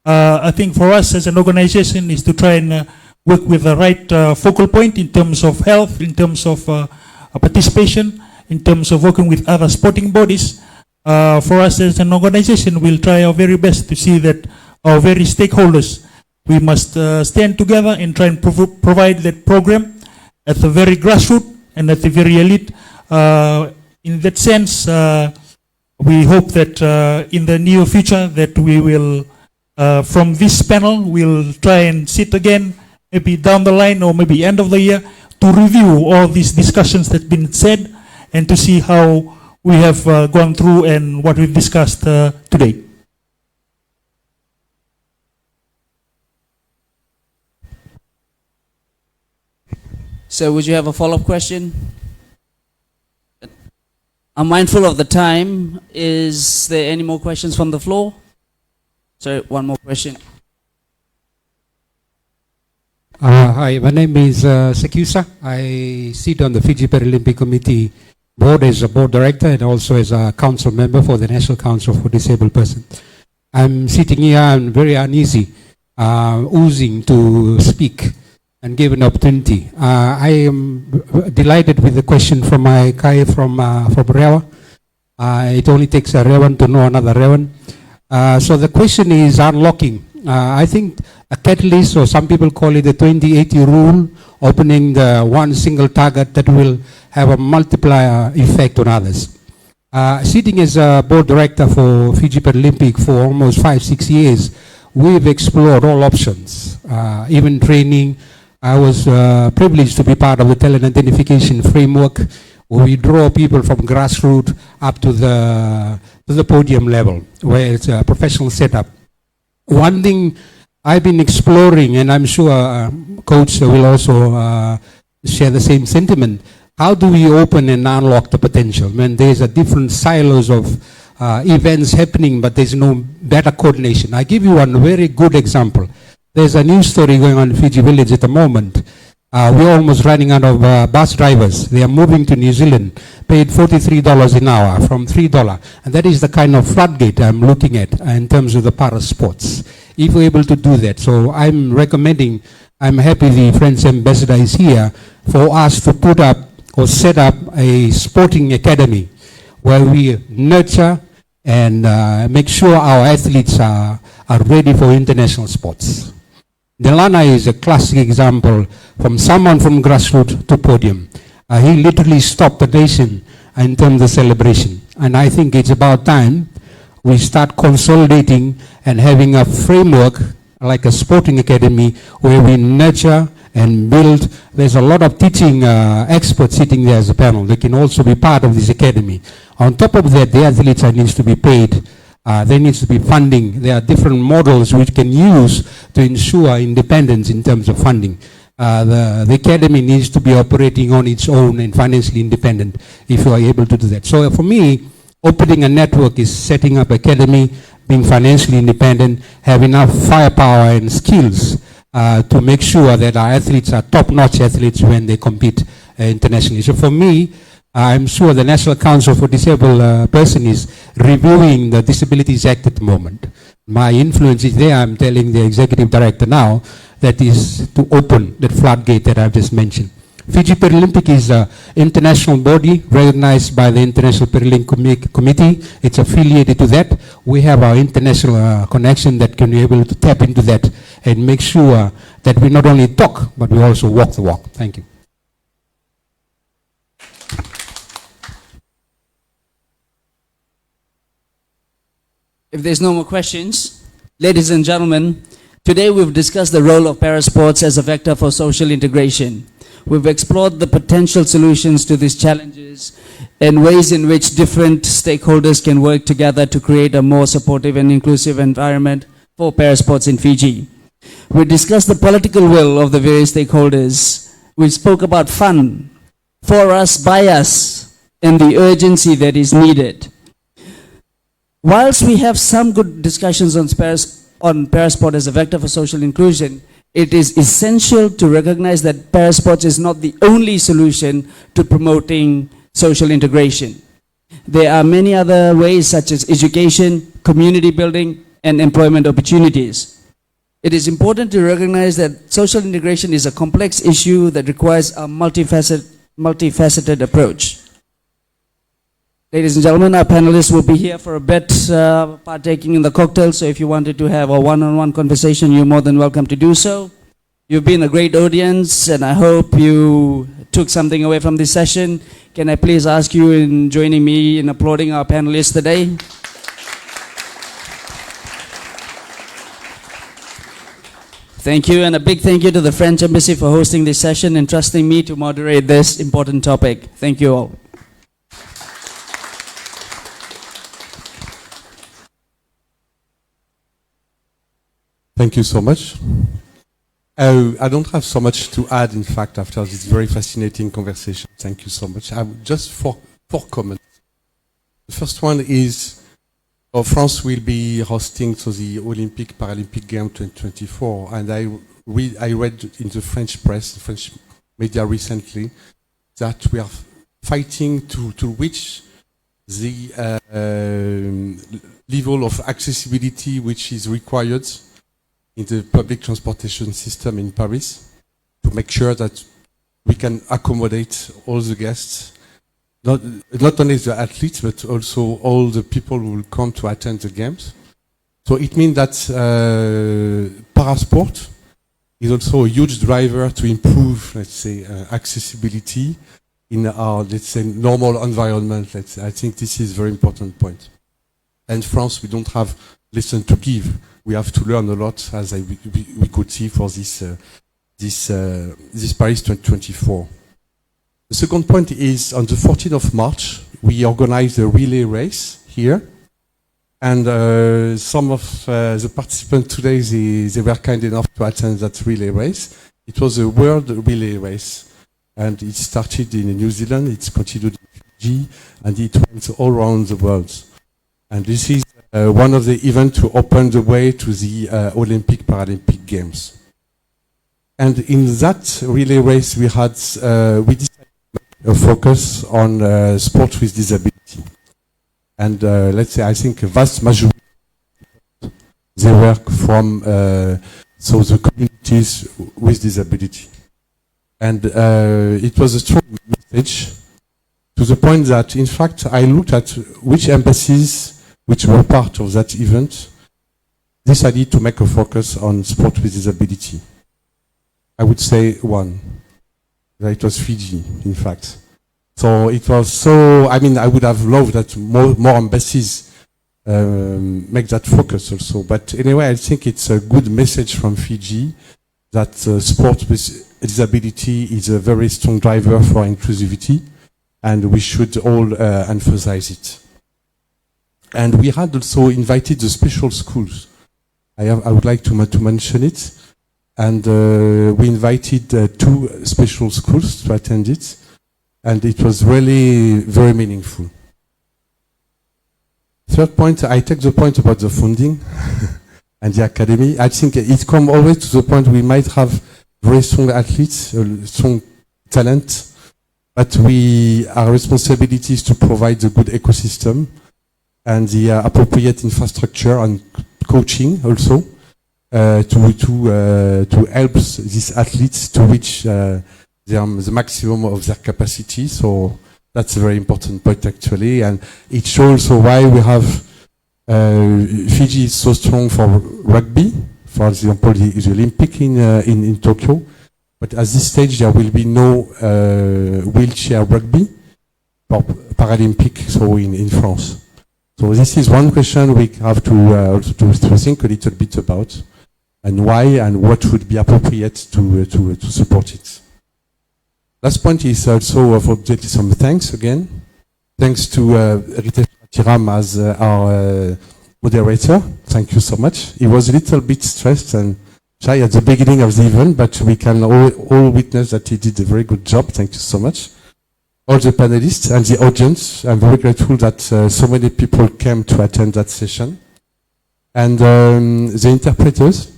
I think for us as an organization is to try and work with the right focal point in terms of health, in terms of participation, in terms of working with other sporting bodies. For us as an organization, we'll try our very best to see that our very stakeholders, we must stand together and try and provide that program at the very grassroots and at the very elite. In that sense, we hope that in the near future that we will, from this panel, we'll try and sit again, maybe down the line or maybe end of the year, to review all these discussions that have been said and to see how we have gone through and what we've discussed today. So would you have a follow-up question? I'm mindful of the time. Is there any more questions from the floor? Sorry, one more question. Hi, my name is Sekusa. I sit on the Fiji Paralympic Committee board as a board director and also as a council member for the National Council for Disabled Persons. I'm sitting here, I'm very uneasy, oozing to speak and give an opportunity. I am delighted with the question from my Kai from Rewa. It only takes a Rewan to know another Rewan. So the question is unlocking. I think a catalyst, or some people call it the 2080 rule, opening the one single target that will have a multiplier effect on others. Sitting as a board director for Fiji Paralympic for almost 5-6 years, we've explored all options, even training. I was privileged to be part of the talent identification framework, where we draw people from grassroots up to the podium level, where it's a professional setup. One thing I've been exploring, and I'm sure Coach will also share the same sentiment, how do we open and unlock the potential? When there's a different silos of events happening, but there's no better coordination. I give you one very good example. There's a news story going on in Fiji Village at the moment. We're almost running out of bus drivers. They are moving to New Zealand, paid $43 an hour from $3. And that is the kind of floodgate I'm looking at in terms of the para sports. If we're able to do that. So I'm recommending, I'm happy the French ambassador is here, for us to put up or set up a sporting academy where we nurture and make sure our athletes are ready for international sports. Delana is a classic example from someone from grassroots to podium. He literally stopped the nation in terms of celebration. And I think it's about time we start consolidating and having a framework like a sporting academy where we nurture and build. There's a lot of teaching experts sitting there as a panel. They can also be part of this academy. On top of that, the athletes needs to be paid. There needs to be funding. There are different models which can use to ensure independence in terms of funding. The academy needs to be operating on its own and financially independent if you are able to do that. So for me, opening a network is setting up academy, being financially independent, have enough firepower and skills to make sure that our athletes are top-notch athletes when they compete internationally. So for me, I'm sure the National Council for Disabled Persons is reviewing the Disabilities Act at the moment. My influence is there. I'm telling the executive director now that is to open that floodgate that I've just mentioned. Fiji Paralympic is an international body recognized by the International Paralympic Committee. It's affiliated to that. We have our international connection that can be able to tap into that and make sure that we not only talk, but we also walk the walk. Thank you. If there's no more questions, ladies and gentlemen, today we've discussed the role of parasports as a vector for social integration. We've explored the potential solutions to these challenges and ways in which different stakeholders can work together to create a more supportive and inclusive environment for parasports in Fiji. We discussed the political will of the various stakeholders. We spoke about fun, for us, by us, and the urgency that is needed. Whilst we have some good discussions on parasport as a vector for social inclusion, it is essential to recognize that parasports is not the only solution to promoting social integration. There are many other ways such as education, community building, and employment opportunities. It is important to recognize that social integration is a complex issue that requires a multifaceted approach. Ladies and gentlemen, our panelists will be here for a bit, partaking in the cocktail, so if you wanted to have a one-on-one conversation, you're more than welcome to do so. You've been a great audience, and I hope you took something away from this session. Can I please ask you in joining me in applauding our panelists today? Thank you, and a big thank you to the French Embassy for hosting this session and trusting me to moderate this important topic. Thank you all. Thank you so much. I don't have so much to add, in fact, after this very fascinating conversation. Thank you so much. Just four comments. The first one is France will be hosting the Olympic Paralympic Games 2024, and I read in the French press, the French media recently, that we are fighting to reach the level of accessibility which is required in the public transportation system in Paris to make sure that we can accommodate all the guests, not only the athletes, but also all the people who will come to attend the games. So it means that Parasport is also a huge driver to improve, let's say, accessibility in our, let's say, normal environment. I think this is a very important point. And France, we don't have lesson to give. We have to learn a lot, as we could see for this Paris 2024. The second point is on the 14th of March, we organized a relay race here. And some of the participants today, they were kind enough to attend that relay race. It was a world relay race. And it started in New Zealand, it's continued in Fiji, and it went all around the world. And this is one of the events to open the way to the Olympic Paralympic Games. And in that relay race, we decided to focus on sport with disability. And let's say, I think a vast majority, they work from so the communities with disability. And it was a strong message to the point that, in fact, I looked at which embassies which were part of that event decided to make a focus on sport with disability. I would say one. It was Fiji, in fact. So it was so, I mean, I would have loved that more embassies make that focus also. But anyway, I think it's a good message from Fiji that sport with disability is a very strong driver for inclusivity, and we should all emphasize it. And we had also invited the special schools. I would like to mention it. And we invited 2 special schools to attend it. And it was really very meaningful. Third point, I take the point about the funding and the academy. I think it comes always to the point we might have very strong athletes, strong talent, but our responsibility is to provide the good ecosystem and the appropriate infrastructure and coaching also to help these athletes to reach the maximum of their capacity. So that's a very important point actually, and it shows also why we have Fiji is so strong for rugby. For example, the Olympic in Tokyo, but at this stage there will be no wheelchair rugby for Paralympic, so in France. So this is one question we have to think a little bit about, and why and what would be appropriate to support it. Last point is also of objective some thanks again. Thanks to Ritesh Tiram as our moderator. Thank you so much. He was a little bit stressed and shy at the beginning of the event, but we can all witness that he did a very good job. Thank you so much. All the panelists and the audience, I'm very grateful that so many people came to attend that session. And the interpreters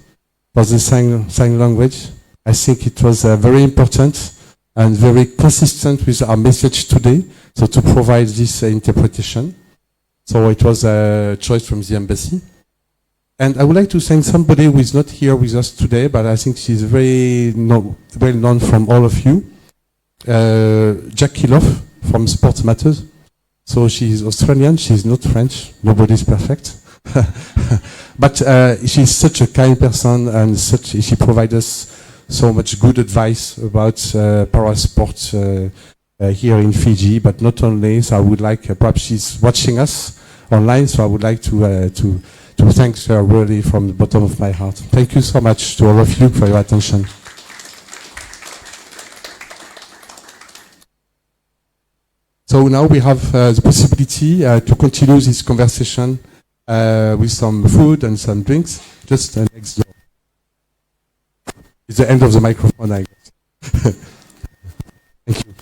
for the sign language, I think it was very important and very consistent with our message today, so to provide this interpretation. So it was a choice from the embassy. And I would like to thank somebody who is not here with us today, but I think she's very well known from all of you. Jackie Love from Sports Matters. So she's Australian, she's not French, nobody's perfect. But she's such a kind person, and she provides us so much good advice about parasport here in Fiji, but not only. So I would like, perhaps she's watching us online, so I would like to thank her really from the bottom of my heart. Thank you so much to all of you for your attention. So now we have the possibility to continue this conversation with some food and some drinks just next door. It's the end of the microphone, I guess. Thank you.